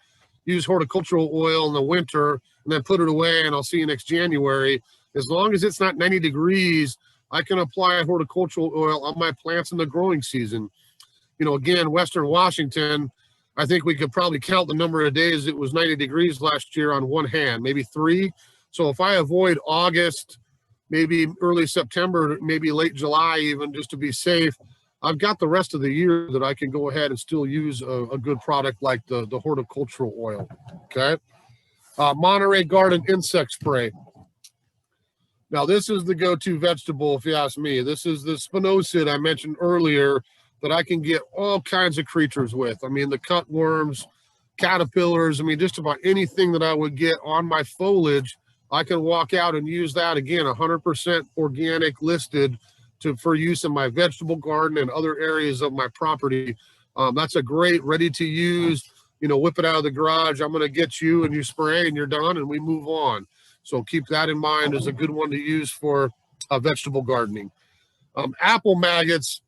use horticultural oil in the winter and then put it away and I'll see you next January. As long as it's not 90 degrees, I can apply horticultural oil on my plants in the growing season. You know, again, Western Washington, I think we could probably count the number of days it was 90 degrees last year on one hand, maybe 3. So if I avoid August, maybe early September, maybe late July even, just to be safe, I've got the rest of the year that I can go ahead and still use a good product like the horticultural oil, okay? Monterey Garden insect spray. Now, this is the go-to vegetable, if you ask me. This is the spinosad I mentioned earlier that I can get all kinds of creatures with. I mean, the cutworms, caterpillars, I mean, just about anything that I would get on my foliage, I can walk out and use that. Again, 100% organic listed for use in my vegetable garden and other areas of my property. That's a great ready-to-use, you know, whip it out of the garage. I'm going to get you and you spray and you're done and we move on. So keep that in mind as a good one to use for vegetable gardening. Apple maggots,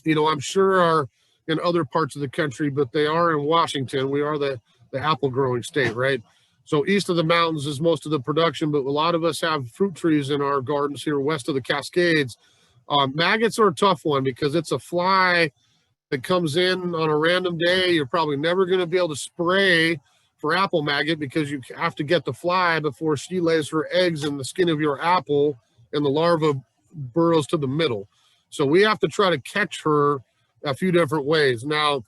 you know, I'm sure are in other parts of the country, but they are in Washington. We are the apple growing state, right? So east of the mountains is most of the production, but a lot of us have fruit trees in our gardens here west of the Cascades. Maggots are a tough one because it's a fly that comes in on a random day. You're probably never going to be able to spray for apple maggot because you have to get the fly before she lays her eggs in the skin of your apple and the larva burrows to the middle. So we have to try to catch her a few different ways. Now,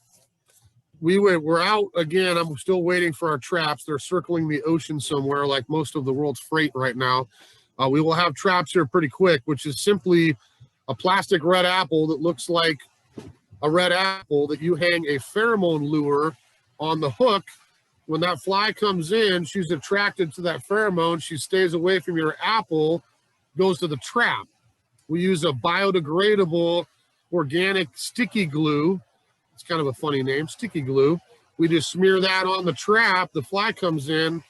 we're out again. I'm still waiting for our traps. They're circling the ocean somewhere like most of the world's freight right now. We will have traps here pretty quick, which is simply a plastic red apple that looks like a red apple that you hang a pheromone lure on the hook. When that fly comes in, she's attracted to that pheromone. She stays away from your apple, goes to the trap. We use a biodegradable organic sticky glue. It's kind of a funny name, sticky glue. We just smear that on the trap. The fly comes in,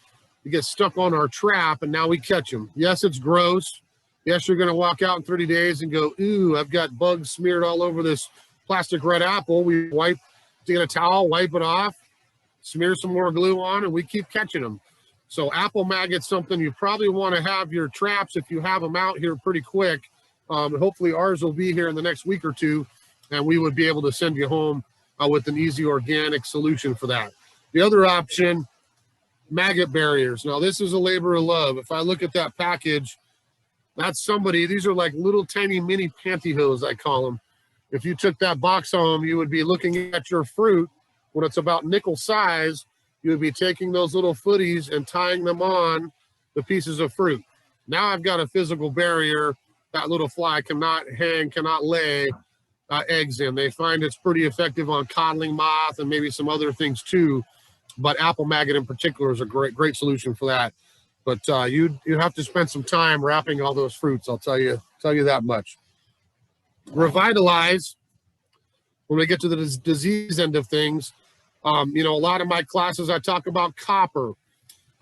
it gets stuck on our trap, and now we catch them. Yes, it's gross. Yes, you're going to walk out in 30 days and go, ooh, I've got bugs smeared all over this plastic red apple. We wipe get a towel, wipe it off, smear some more glue on, and we keep catching them. So apple maggots, something you probably want to have your traps if you have them out here pretty quick. Hopefully ours will be here in the next week or two, and we would be able to send you home with an easy organic solution for that. The other option, maggot barriers. Now this is a labor of love. If I look at that package, that's somebody, these are like little tiny mini pantyhose, I call them. If you took that box home, you would be looking at your fruit when it's about nickel size. You would be taking those little footies and tying them on the pieces of fruit. Now I've got a physical barrier that little fly cannot hang, cannot lay eggs in. They find it's pretty effective on codling moth and maybe some other things too, but apple maggot in particular is a great solution for that. But you have to spend some time wrapping all those fruits. I'll tell you that much. Revitalize. When we get to the disease end of things, you know, a lot of my classes I talk about copper.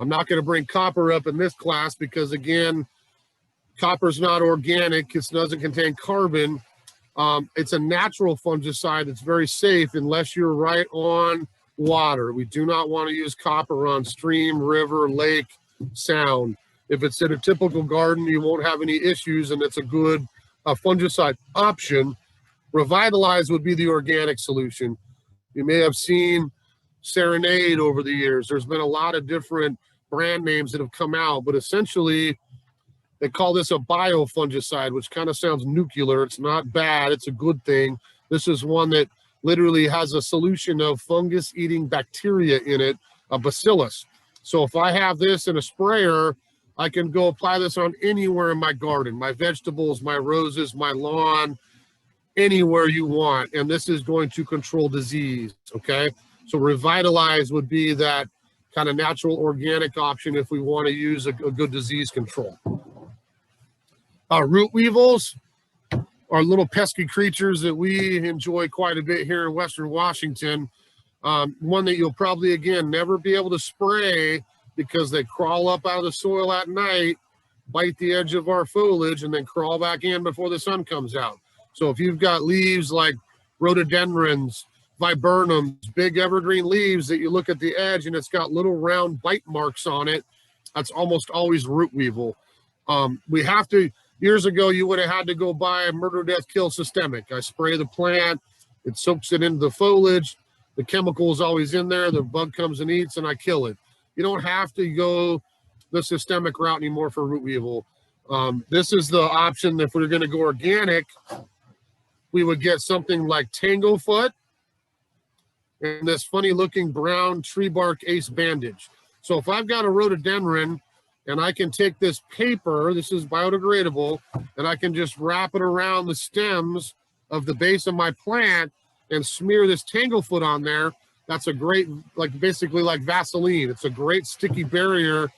I'm not going to bring copper up in this class because again, copper is not organic. It doesn't contain carbon. It's a natural fungicide. It's very safe unless you're right on water. We do not want to use copper on stream, river, lake, sound. If it's in a typical garden, you won't have any issues, and it's a good fungicide option. Revitalize would be the organic solution. You may have seen Serenade over the years. There's been a lot of different brand names that have come out, but essentially they call this a biofungicide, which kind of sounds nuclear. It's not bad. It's a good thing. This is one that literally has a solution of fungus-eating bacteria in it, a bacillus. So if I have this in a sprayer, I can go apply this on anywhere in my garden, my vegetables, my roses, my lawn, anywhere you want. And this is going to control disease, okay? So Revitalize would be that kind of natural organic option if we want to use a good disease control. Root weevils are little pesky creatures that we enjoy quite a bit here in Western Washington. One that you'll probably, again, never be able to spray because they crawl up out of the soil at night, bite the edge of our foliage, and then crawl back in before the sun comes out. So if you've got leaves like rhododendrons, viburnums, big evergreen leaves that you look at the edge and it's got little round bite marks on it, that's almost always root weevil. We have to, years ago, you would have had to go buy a murder, death, kill systemic. I spray the plant, it soaks it into the foliage, the chemical is always in there, the bug comes and eats, and I kill it. You don't have to go the systemic route anymore for root weevil. This is the option. If we're going to go organic, we would get something like Tanglefoot and this funny looking brown tree bark ace bandage. So if I've got a rhododendron and I can take this paper, this is biodegradable, and I can just wrap it around the stems of the base of my plant and smear this Tanglefoot on there, that's a great, like basically like Vaseline. It's a great sticky barrier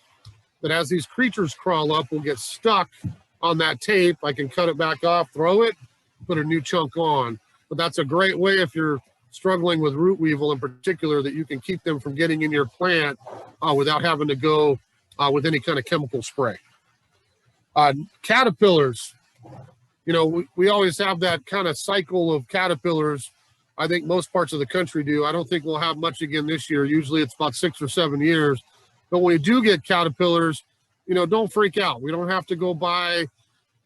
that as these creatures crawl up will get stuck on that tape. I can cut it back off, throw it, put a new chunk on. But that's a great way if you're struggling with root weevil in particular, that you can keep them from getting in your plant without having to go with any kind of chemical spray. Caterpillars, you know, we always have that kind of cycle of caterpillars. I think most parts of the country do. I don't think we'll have much again this year. Usually it's about 6 or 7 years. But when you do get caterpillars, you know, don't freak out. We don't have to go buy,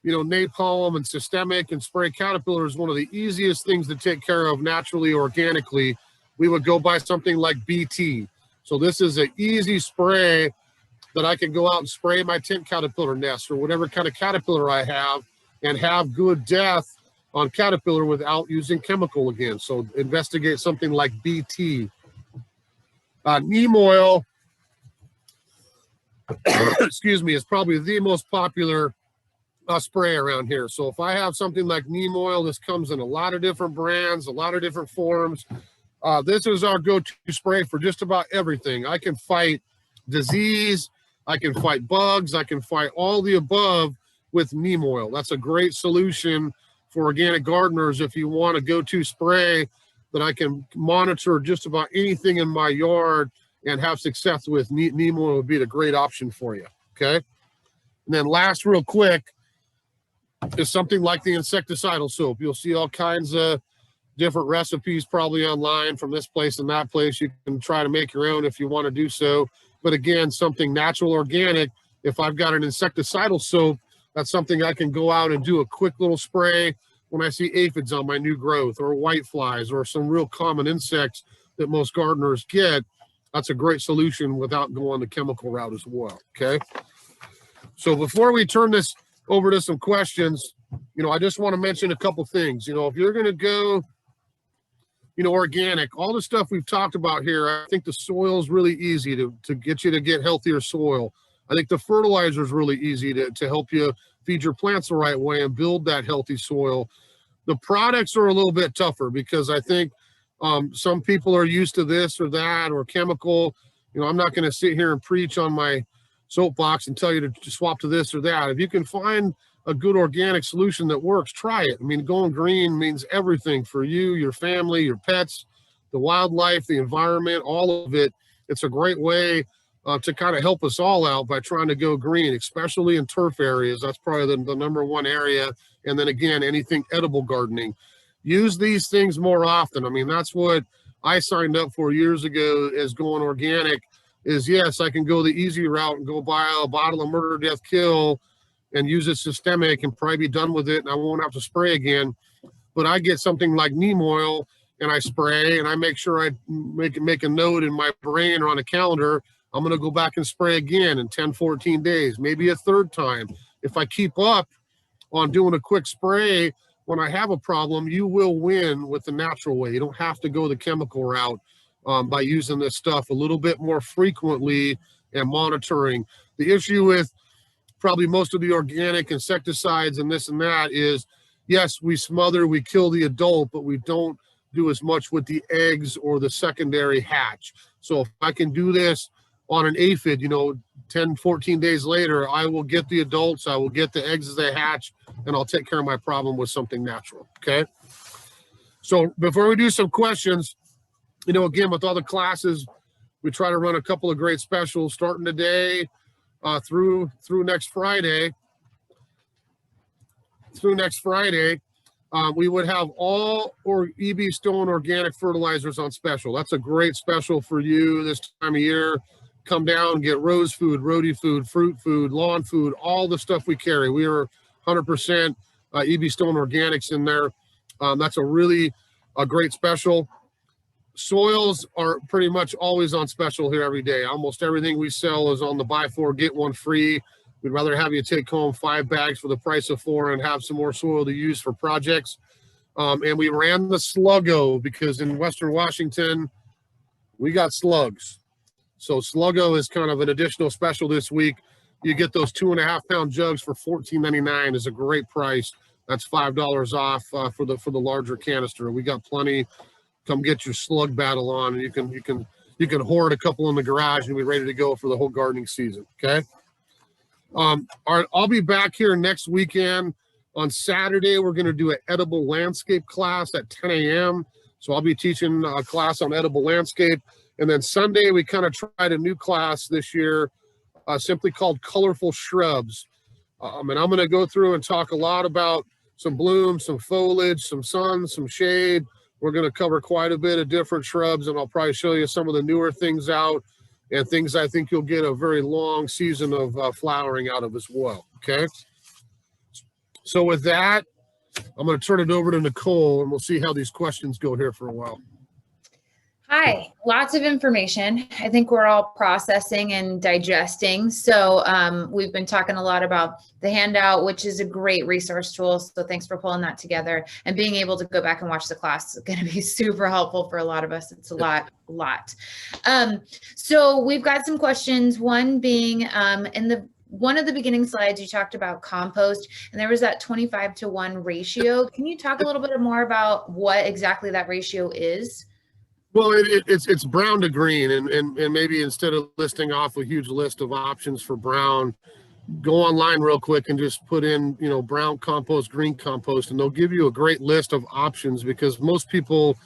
you know, napalm and systemic and spray. Caterpillar is one of the easiest things to take care of naturally, organically. We would go buy something like BT. So this is an easy spray that I can go out and spray my tent caterpillar nest or whatever kind of caterpillar I have and have good death on caterpillar without using chemical again. So investigate something like BT. Neem oil, excuse me, is probably the most popular spray around here. So if I have something like neem oil, this comes in a lot of different brands, a lot of different forms. This is our go-to spray for just about everything. I can fight disease, I can fight bugs, I can fight all the above with neem oil. That's a great solution for organic gardeners if you want a go-to spray that I can monitor just about anything in my yard and have success with. Neem oil would be a great option for you, okay? And then last, real quick, is something like the insecticidal soap. You'll see all kinds of different recipes probably online from this place and that place. You can try to make your own if you want to do so. But again, something natural, organic. If I've got an insecticidal soap, that's something I can go out and do a quick little spray when I see aphids on my new growth, or white flies, or some real common insects that most gardeners get. That's a great solution without going the chemical route as well, okay? So before we turn this over to some questions, I just want to mention a couple things. If you're going to go, organic, all the stuff we've talked about here, I think the soil is really easy to get you to get healthier soil. I think the fertilizer is really easy to help you feed your plants the right way and build that healthy soil. The products are a little bit tougher because I think some people are used to this or that or chemical. I'm not going to sit here and preach on my soapbox and tell you to swap to this or that. If you can find a good organic solution that works, try it. I mean, going green means everything for you, your family, your pets, the wildlife, the environment, all of it. It's a great way to kind of help us all out by trying to go green, especially in turf areas. That's probably the number one area. And then again, anything edible gardening. Use these things more often. I mean, that's what I signed up for years ago as going organic is, yes, I can go the easy route and go buy a bottle of Murder, Death, Kill and use it systemic and probably be done with it and I won't have to spray again. But I get something like neem oil and I spray and I make sure I make a note in my brain or on a calendar. I'm going to go back and spray again in 10, 14 days, maybe a third time. If I keep up on doing a quick spray when I have a problem, you will win with the natural way. You don't have to go the chemical route by using this stuff a little bit more frequently and monitoring. The issue with probably most of the organic insecticides and this and that is, yes, we smother, we kill the adult, but we don't do as much with the eggs or the secondary hatch. So if I can do this on an aphid, 10, 14 days later, I will get the adults, I will get the eggs as they hatch, and I'll take care of my problem with something natural, okay? So before we do some questions, again, with all the classes, we try to run a couple of great specials starting today through next Friday. We would have all EB Stone organic fertilizers on special. That's a great special for you this time of year. Come down, get rose food, rhodie food, fruit food, lawn food, all the stuff we carry. We are 100% EB Stone organics in there. That's a great special. Soils are pretty much always on special here every day. Almost everything we sell is on the buy 4, get 1 free. We'd rather have you take home 5 bags for the price of 4 and have some more soil to use for projects. And we ran the Sluggo because in Western Washington, we got slugs. So Sluggo is kind of an additional special this week. You get those 2.5-pound jugs for $14.99 is a great price. That's $5 off for the larger canister. We got plenty. Come get your slug battle on, and you can hoard a couple in the garage and be ready to go for the whole gardening season. Okay. I'll be back here next weekend. On Saturday, we're going to do an edible landscape class at 10 a.m. So I'll be teaching a class on edible landscape. And then Sunday, we kind of tried a new class this year, simply called Colorful Shrubs. And I'm going to go through and talk a lot about some bloom, some foliage, some sun, some shade. We're going to cover quite a bit of different shrubs, and I'll probably show you some of the newer things out and things I think you'll get a very long season of flowering out of as well, okay? So with that, I'm going to turn it over to Nicole, and we'll see how these questions go here for a while. Hi, lots of information. I think we're all processing and digesting. So we've been talking a lot about the handout, which is a great resource tool. So thanks for pulling that together, and being able to go back and watch the class is going to be super helpful for a lot of us. It's a lot. So we've got some questions. One being one of the beginning slides, you talked about compost, and there was that 25-to-1 ratio. Can you talk a little bit more about what exactly that ratio is? Well, it's brown to green, and maybe instead of listing off a huge list of options for brown, go online real quick and just put in, brown compost, green compost, and they'll give you a great list of options, because most people,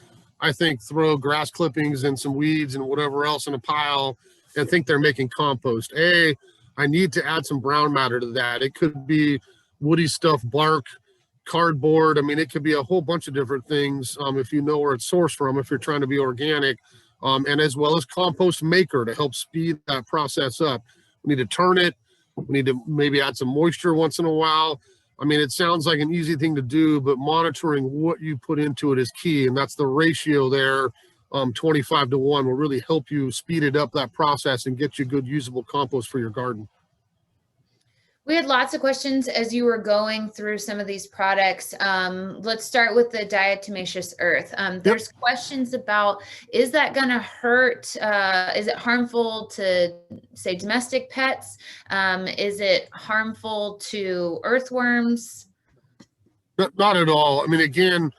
I think, throw grass clippings and some weeds and whatever else in a pile and think they're making compost. I need to add some brown matter to that. It could be woody stuff, bark, cardboard. I mean, it could be a whole bunch of different things if you know where it's sourced from, if you're trying to be organic, and as well as compost maker to help speed that process up. We need to turn it. We need to maybe add some moisture once in a while. I mean, it sounds like an easy thing to do, but monitoring what you put into it is key. And that's the ratio there, 25 to 1 will really help you speed it up, that process, and get you good usable compost for your garden. We had lots of questions as you were going through some of these products. Let's start with the diatomaceous earth. There's questions about, is that going to hurt? Is it harmful to, say, domestic pets? Is it harmful to earthworms? Not at all. I mean, again,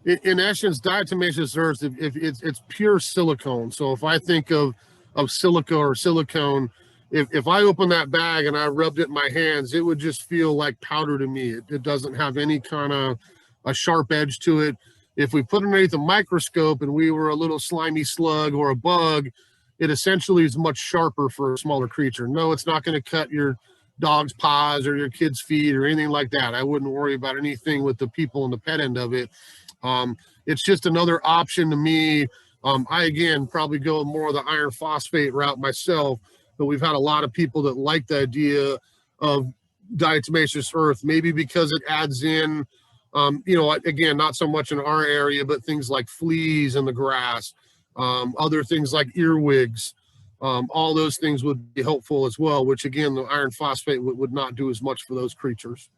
in essence, diatomaceous earth, if it's pure silicone. So if I think of silica or silicone, if I open that bag and I rubbed it in my hands, it would just feel like powder to me. It doesn't have any kind of a sharp edge to it. If we put it underneath a microscope and we were a little slimy slug or a bug, it essentially is much sharper for a smaller creature. No, it's not going to cut your dog's paws or your kid's feet or anything like that. I wouldn't worry about anything with the people on the pet end of it. It's just another option to me. I, again, probably go more of the iron phosphate route myself, but we've had a lot of people that like the idea of diatomaceous earth, maybe because it adds in, again, not so much in our area, but things like fleas in the grass, other things like earwigs, all those things would be helpful as well, which again, the iron phosphate would not do as much for those creatures.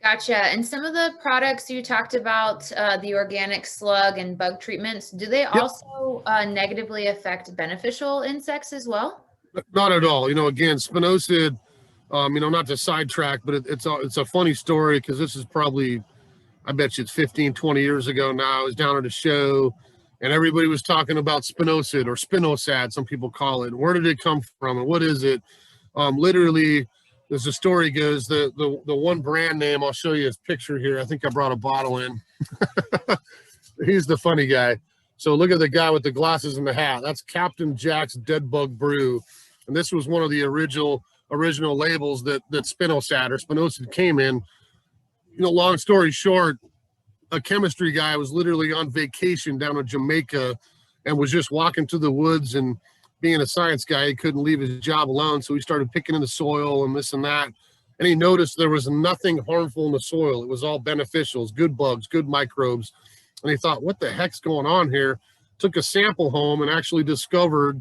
Gotcha. And some of the products you talked about, the organic slug and bug treatments, do they also negatively affect beneficial insects as well? Not at all. Again, spinosad, not to sidetrack, but it's a funny story because this is probably, I bet you it's 15, 20 years ago now. I was down at a show and everybody was talking about spinosad or spinosad, some people call it. Where did it come from and what is it? Literally, as the story goes, the one brand name, I'll show you his picture here. I think I brought a bottle in. He's the funny guy. So look at the guy with the glasses and the hat. That's Captain Jack's Dead Bug Brew. And this was one of the original labels that spinosad or spinosad came in. Long story short, a chemistry guy was literally on vacation down in Jamaica and was just walking through the woods, and being a science guy, he couldn't leave his job alone. So he started picking in the soil and this and that. And he noticed there was nothing harmful in the soil. It was all beneficials, good bugs, good microbes. And he thought, what the heck's going on here? Took a sample home and actually discovered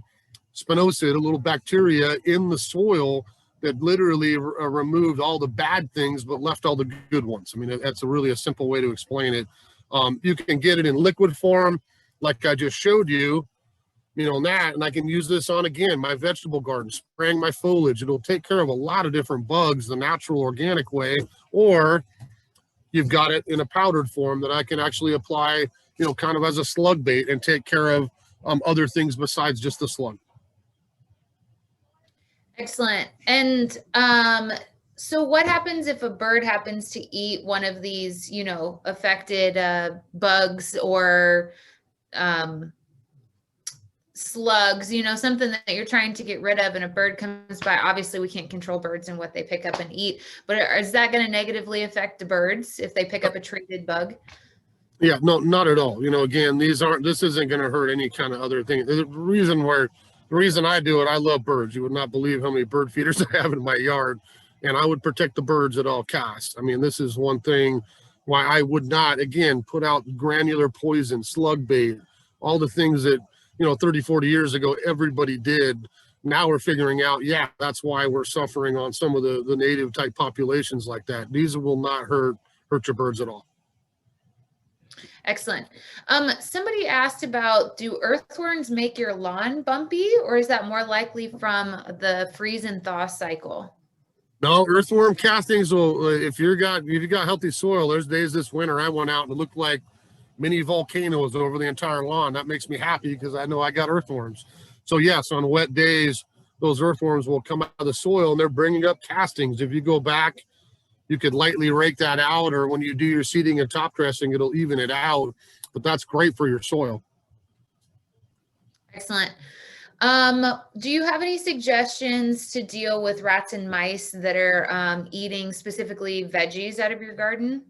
spinosad, a little bacteria in the soil that literally removed all the bad things, but left all the good ones. I mean, that's really a simple way to explain it. You can get it in liquid form, like I just showed you, and I can use this on, again, my vegetable garden, spraying my foliage. It'll take care of a lot of different bugs the natural organic way, or you've got it in a powdered form that I can actually apply, kind of as a slug bait and take care of other things besides just the slug. Excellent. And so what happens if a bird happens to eat one of these, affected bugs or slugs, something that you're trying to get rid of, and a bird comes by? Obviously we can't control birds and what they pick up and eat, but is that going to negatively affect the birds if they pick up a treated bug? Yeah, no, not at all. Again, this isn't going to hurt any kind of other thing. The reason I do it, I love birds. You would not believe how many bird feeders I have in my yard, and I would protect the birds at all costs. I mean, this is one thing why I would not, again, put out granular poison, slug bait, all the things that 30, 40 years ago, everybody did. Now we're figuring out, that's why we're suffering on some of the native type populations like that. These will not hurt your birds at all. Excellent. Somebody asked about, do earthworms make your lawn bumpy, or is that more likely from the freeze and thaw cycle? No, earthworm castings will, if you've got healthy soil, there's days this winter I went out and it looked like mini volcanoes over the entire lawn. That makes me happy because I know I got earthworms. So yes, on wet days, those earthworms will come out of the soil and they're bringing up castings. If you go back, you could lightly rake that out, or when you do your seeding and top dressing, it'll even it out, but that's great for your soil. Excellent. Do you have any suggestions to deal with rats and mice that are eating specifically veggies out of your garden?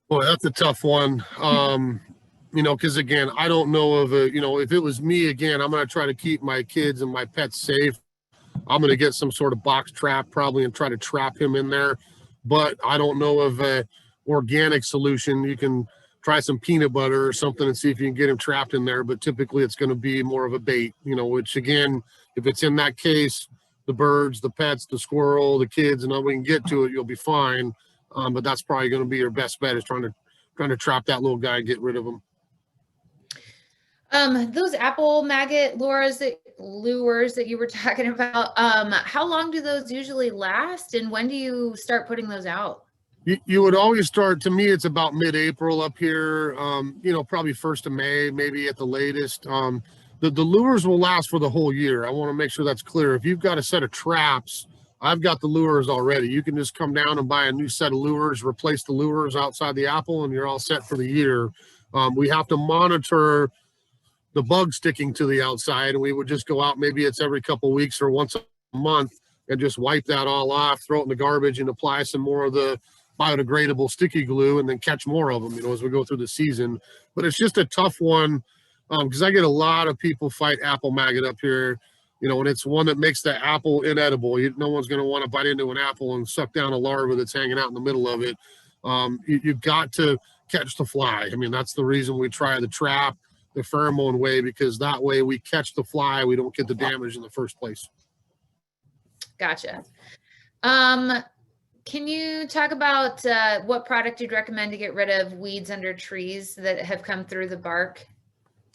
Boy, that's a tough one. Because again, I don't know of if it was me again, I'm going to try to keep my kids and my pets safe. I'm going to get some sort of box trap probably and try to trap him in there. But I don't know of a organic solution. You can try some peanut butter or something and see if you can get him trapped in there. But typically it's going to be more of a bait, which again, if it's in that case, the birds, the pets, the squirrel, the kids, and we can get to it, you'll be fine. But that's probably going to be your best bet, is trying to trap that little guy and get rid of him. Those apple maggot lures that you were talking about, how long do those usually last, and when do you start putting those out? You would always start, to me, it's about mid-April up here, probably 1st of May, maybe at the latest. The lures will last for the whole year. I want to make sure that's clear. If you've got a set of traps, I've got the lures already. You can just come down and buy a new set of lures, replace the lures outside the apple, and you're all set for the year. We have to monitor the bug sticking to the outside, and we would just go out, maybe it's every couple of weeks or once a month, and just wipe that all off, throw it in the garbage, and apply some more of the biodegradable sticky glue, and then catch more of them, as we go through the season. But it's just a tough one, because I get a lot of people fight apple maggot up here, and it's one that makes the apple inedible. No one's going to want to bite into an apple and suck down a larva that's hanging out in the middle of it. You've got to catch the fly. That's the reason we try the trap, the pheromone way, because that way we catch the fly, we don't get the damage in the first place. Gotcha. Can you talk about what product you'd recommend to get rid of weeds under trees that have come through the bark?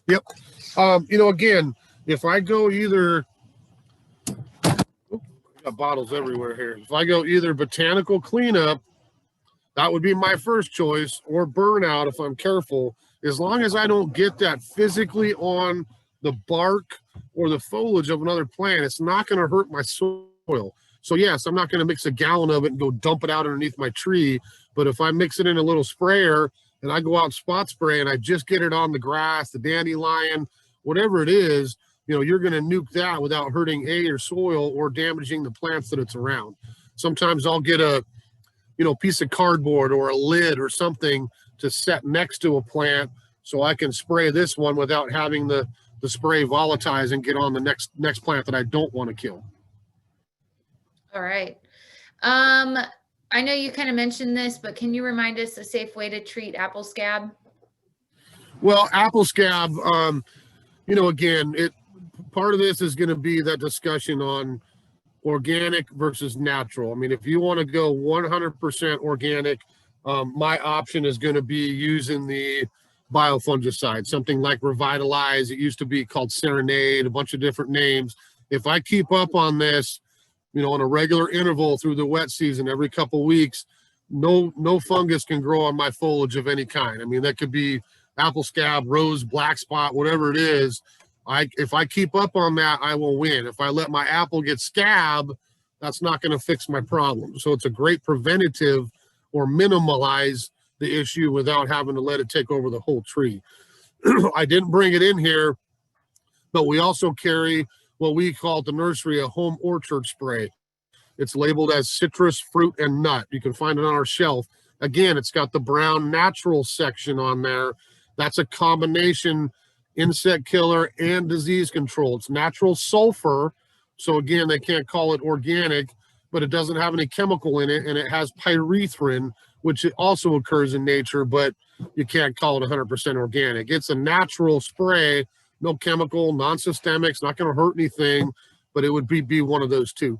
Yep. Again, if I go either, got bottles everywhere here. If I go either botanical cleanup, that would be my first choice, or burnout if I'm careful. As long as I don't get that physically on the bark or the foliage of another plant, it's not going to hurt my soil. So yes, I'm not going to mix a gallon of it and go dump it out underneath my tree. But if I mix it in a little sprayer and I go out and spot spray and I just get it on the grass, the dandelion, whatever it is, you're going to nuke that without hurting your soil or damaging the plants that it's around. Sometimes I'll get a piece of cardboard or a lid or something to set next to a plant so I can spray this one without having the spray volatilize and get on the next plant that I don't want to kill. All right. I know you kind of mentioned this, but can you remind us a safe way to treat apple scab? Well, apple scab, again, part of this is going to be that discussion on organic versus natural. If you want to go 100% organic, my option is going to be using the biofungicide, something like Revitalize. It used to be called Serenade, a bunch of different names. If I keep up on this, on a regular interval through the wet season, every couple weeks, no fungus can grow on my foliage of any kind. That could be apple scab, rose, black spot, whatever it is. If I keep up on that, I will win. If I let my apple get scab, that's not going to fix my problem. So it's a great preventative, or minimize the issue without having to let it take over the whole tree. I didn't bring it in here, but we also carry what we call at the nursery a home orchard spray. It's labeled as citrus, fruit, and nut. You can find it on our shelf. Again, it's got the brown natural section on there. That's a combination insect killer and disease control. It's natural sulfur. So again, they can't call it organic, but it doesn't have any chemical in it, and it has pyrethrin, which also occurs in nature, but you can't call it 100% organic. It's a natural spray, no chemical, non-systemic. It's not going to hurt anything, but it would be one of those two.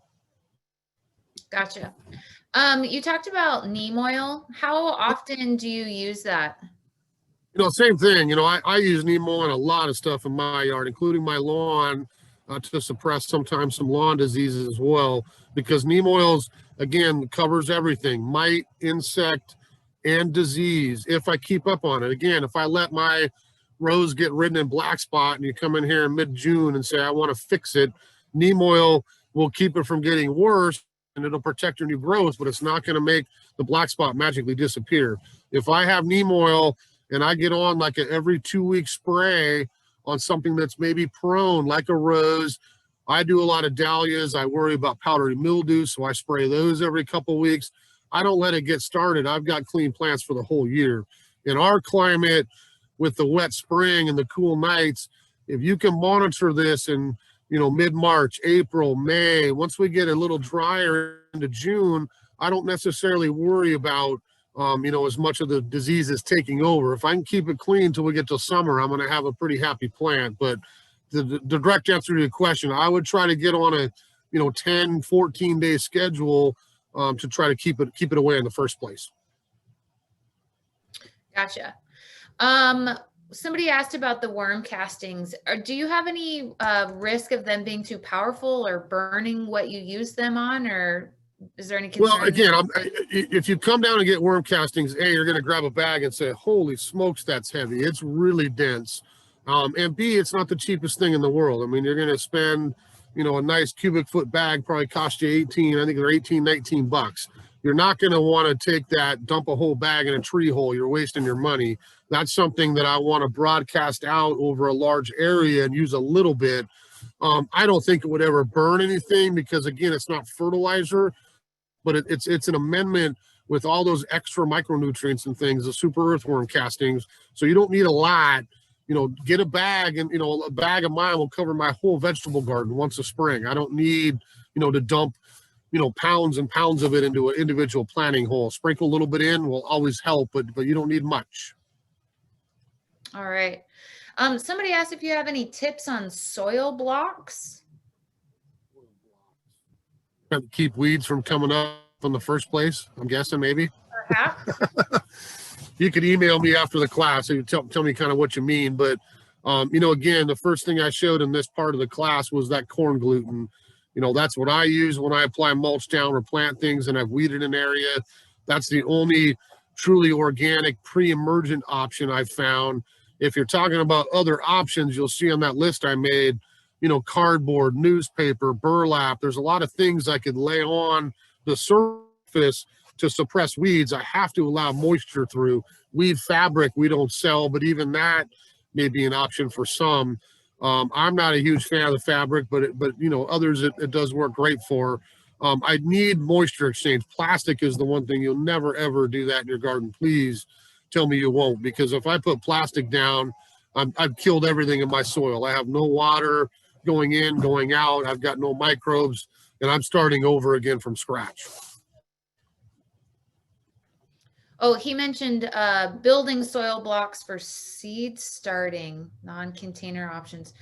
Gotcha. You talked about neem oil. How often do you use that? Same thing. I use neem oil in a lot of stuff in my yard, including my lawn, to suppress sometimes some lawn diseases as well, because neem oils, again, covers everything: mite, insect, and disease, if I keep up on it. Again, if I let my rose get ridden in black spot and you come in here in mid-June and say, I want to fix it, neem oil will keep it from getting worse, and it'll protect your new growth, but it's not going to make the black spot magically disappear. If I have neem oil and I get on like an every 2-week spray on something that's maybe prone, like a rose. I do a lot of dahlias. I worry about powdery mildew, so I spray those every couple of weeks. I don't let it get started. I've got clean plants for the whole year. In our climate, with the wet spring and the cool nights, if you can monitor this in, mid-March, April, May, once we get a little drier into June, I don't necessarily worry about, as much of the diseases taking over. If I can keep it clean until we get to summer, I'm going to have a pretty happy plant. But the direct answer to your question, I would try to get on a, 10, 14-day schedule to try to keep it away in the first place. Gotcha. Somebody asked about the worm castings. Do you have any risk of them being too powerful or burning what you use them on, or is there any concern? Well, again, if you come down and get worm castings, you're going to grab a bag and say, holy smokes, that's heavy. It's really dense. And B, it's not the cheapest thing in the world. I mean, you're going to spend, a nice cubic foot bag probably cost you 18, I think they're 18, 19 bucks. You're not going to want to take that, dump a whole bag in a tree hole. You're wasting your money. That's something that I want to broadcast out over a large area and use a little bit. I don't think it would ever burn anything because, again, it's not fertilizer, but it's an amendment with all those extra micronutrients and things, the super earthworm castings. So you don't need a lot. Get a bag, and a bag of mine will cover my whole vegetable garden once a spring. I don't need to dump pounds and pounds of it into an individual planting hole. Sprinkle a little bit in will always help, but you don't need much. All right. Somebody asked if you have any tips on soil blocks. Keep weeds from coming up in the first place, I'm guessing, maybe. Perhaps. You could email me after the class and tell me kind of what you mean. But, again, the first thing I showed in this part of the class was that corn gluten. That's what I use when I apply mulch down or plant things and I've weeded an area. That's the only truly organic pre-emergent option I've found. If you're talking about other options, you'll see on that list I made, cardboard, newspaper, burlap. There's a lot of things I could lay on the surface to suppress weeds. I have to allow moisture through. Weed fabric we don't sell, but even that may be an option for some. I'm not a huge fan of the fabric, but others it does work great for. I need moisture exchange. Plastic is the one thing you'll never ever do that in your garden. Please tell me you won't, because if I put plastic down, I've killed everything in my soil. I have no water going in, going out. I've got no microbes, and I'm starting over again from scratch. Oh, he mentioned building soil blocks for seed starting, non-container options.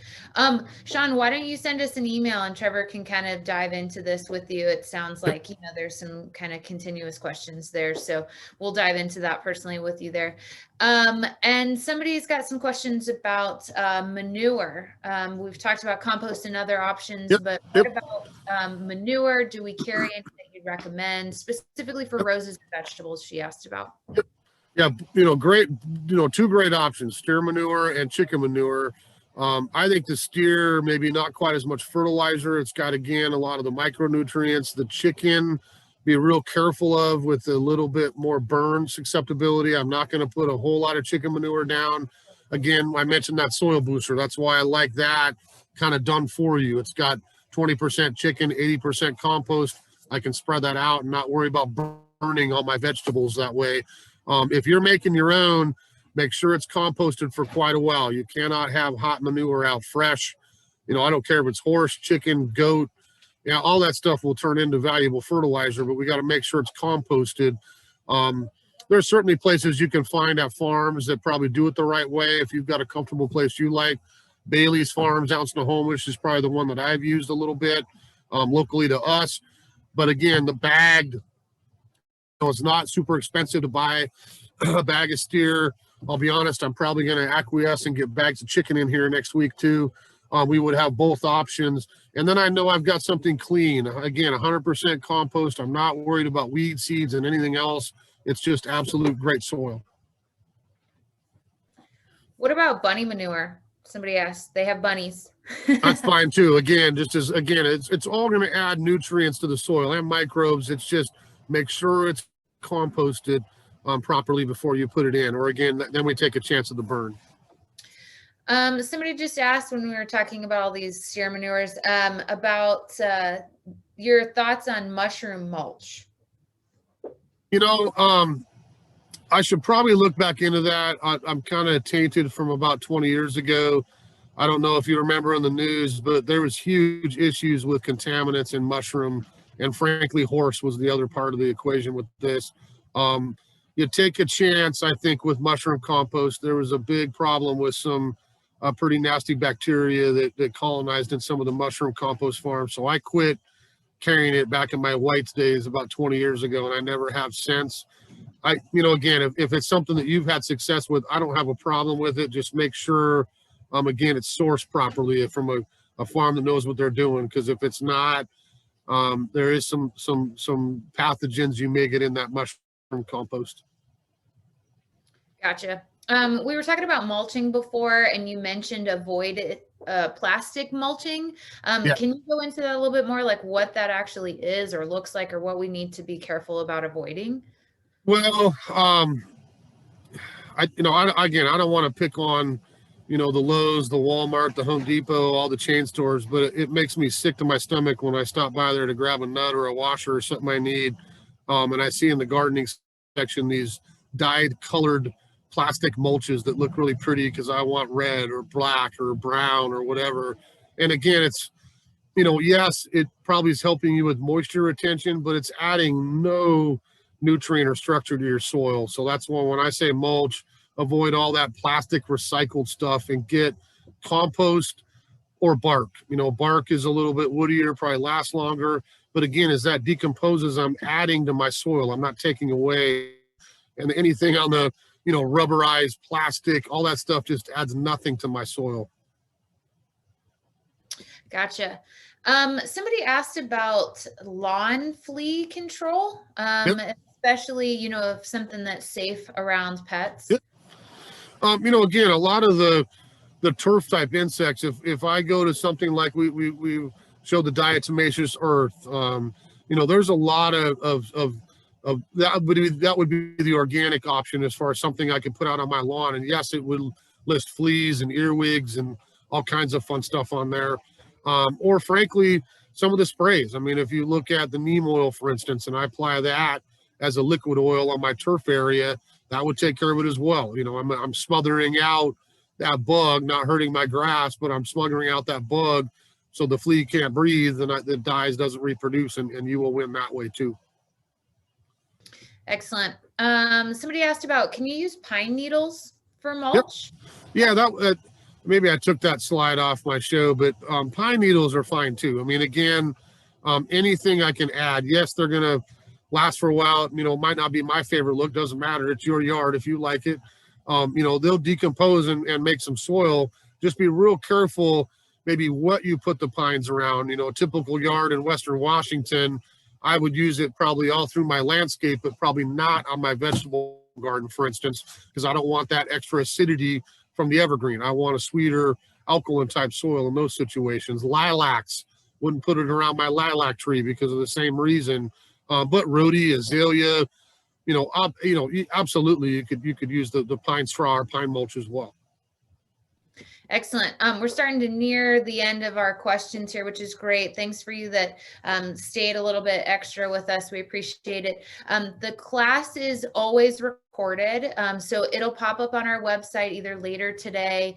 Sean, why don't you send us an email and Trevor can kind of dive into this with you. It sounds like, there's some kind of continuous questions there. So we'll dive into that personally with you there. And somebody's got some questions about manure. We've talked about compost and other options, but what about manure? Do we carry anything you'd recommend specifically for roses and vegetables? She asked about. Yeah, great, two great options, steer manure and chicken manure. I think the steer, maybe not quite as much fertilizer. It's got, again, a lot of the micronutrients. The chicken, be real careful of with a little bit more burn susceptibility. I'm not going to put a whole lot of chicken manure down. Again, I mentioned that soil booster. That's why I like that kind of done for you. It's got 20% chicken, 80% compost. I can spread that out and not worry about burning all my vegetables that way. If you're making your own, make sure it's composted for quite a while. You cannot have hot manure out fresh. I don't care if it's horse, chicken, goat, all that stuff will turn into valuable fertilizer, but we got to make sure it's composted. There's certainly places you can find at farms that probably do it the right way. If you've got a comfortable place you like, Bailey's Farms out in Snohomish is probably the one that I've used a little bit locally to us. But again, the bagged, it's not super expensive to buy a bag of steer. I'll be honest, I'm probably going to acquiesce and get bags of chicken in here next week too. We would have both options. And then I know I've got something clean. Again, 100% compost. I'm not worried about weed seeds and anything else. It's just absolute great soil. What about bunny manure? Somebody asked. They have bunnies. That's fine too. Again, it's all going to add nutrients to the soil and microbes. It's just make sure it's composted properly before you put it in. Or again, then we take a chance of the burn. Somebody just asked when we were talking about all these steer manures, about your thoughts on mushroom mulch. You know, I should probably look back into that. I'm kind of tainted from about 20 years ago. I don't know if you remember in the news, but there was huge issues with contaminants in mushroom, and frankly, horse was the other part of the equation with this. You take a chance, I think, with mushroom compost. There was a big problem with some pretty nasty bacteria that colonized in some of the mushroom compost farms. So I quit carrying it back in my whites days about 20 years ago, and I never have since. Again, if it's something that you've had success with, I don't have a problem with it. Just make sure, again, it's sourced properly from a farm that knows what they're doing. Because if it's not, there is some pathogens you may get in that mushroom compost. Gotcha. We were talking about mulching before, and you mentioned avoid plastic mulching. Yeah. Can you go into that a little bit more, like what that actually is or looks like, or what we need to be careful about avoiding? Well, I don't want to pick on, the Lowe's, the Walmart, the Home Depot, all the chain stores, but it makes me sick to my stomach when I stop by there to grab a nut or a washer or something I need. And I see in the gardening section these dyed colored plastic mulches that look really pretty because I want red or black or brown or whatever. And again, it's, yes, it probably is helping you with moisture retention, but it's adding no nutrient or structure to your soil. So that's why when I say mulch, avoid all that plastic recycled stuff and get compost or bark. Bark is a little bit woodier, probably lasts longer. But again, as that decomposes, I'm adding to my soil. I'm not taking away. And anything on the, rubberized plastic, all that stuff just adds nothing to my soil. Gotcha. Somebody asked about lawn flea control, especially, if something that's safe around pets. Yep. Again, a lot of the turf type insects, if I go to something like we showed the diatomaceous earth, there's a lot of that would be the organic option as far as something I could put out on my lawn. And yes, it would list fleas and earwigs and all kinds of fun stuff on there. Or frankly, some of the sprays. I mean, if you look at the neem oil, for instance, and I apply that as a liquid oil on my turf area, that would take care of it as well. I'm smothering out that bug, not hurting my grass, but I'm smothering out that bug so the flea can't breathe and it dies, doesn't reproduce, and you will win that way too. Excellent. Somebody asked about, can you use pine needles for mulch? Yep. Yeah, maybe I took that slide off my show, but pine needles are fine too. I mean, again, anything I can add, yes, they're going to last for a while. It might not be my favorite look, doesn't matter. It's your yard. If you like it, they'll decompose and make some soil. Just be real careful, maybe what you put the pines around. A typical yard in Western Washington, I would use it probably all through my landscape, but probably not on my vegetable garden, for instance, because I don't want that extra acidity from the evergreen. I want a sweeter alkaline type soil in those situations. Lilacs, wouldn't put it around my lilac tree because of the same reason. But rhodie, azalea, absolutely, you could use the pine straw or pine mulch as well. Excellent. We're starting to near the end of our questions here, which is great. Thanks for you that stayed a little bit extra with us. We appreciate it. The class is always recorded, so it'll pop up on our website either later today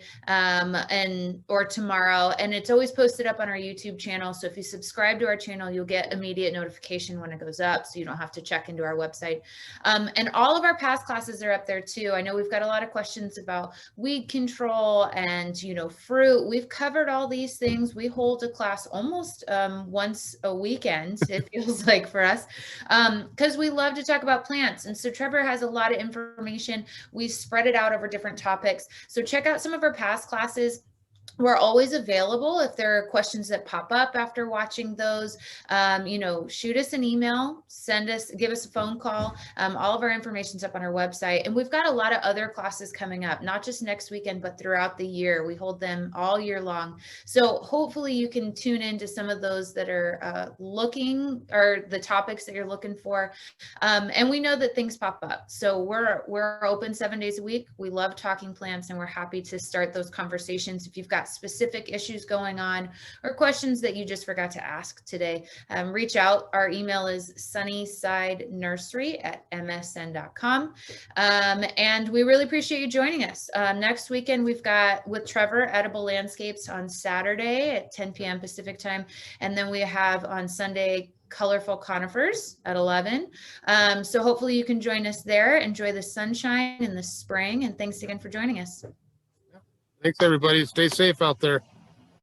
or tomorrow, and it's always posted up on our YouTube channel. So if you subscribe to our channel, you'll get immediate notification when it goes up, so you don't have to check into our website. And all of our past classes are up there too. I know we've got a lot of questions about weed control and fruit. We've covered all these things. We hold a class almost once a weekend, it feels like, for us, because we love to talk about plants. And so Trevor has a lot of information. We spread it out over different topics. So check out some of our past classes. we're always available if there are questions that pop up after watching those. Shoot us an email, give us a phone call. All of our information's up on our website, and we've got a lot of other classes coming up, not just next weekend, but throughout the year. We hold them all year long. So hopefully you can tune into some of those that are looking, or the topics that you're looking for. And we know that things pop up. So we're open 7 days a week. We love talking plants, and we're happy to start those conversations. If you've got specific issues going on or questions that you just forgot to ask today, reach out. Our email is sunnysidenursery@msn.com. And we really appreciate you joining us. Next weekend, we've got with Trevor Edible Landscapes on Saturday at 10 p.m. Pacific time. And then we have on Sunday, Colorful Conifers at 11. So hopefully you can join us there. Enjoy the sunshine in the spring. And thanks again for joining us. Thanks, everybody. Stay safe out there.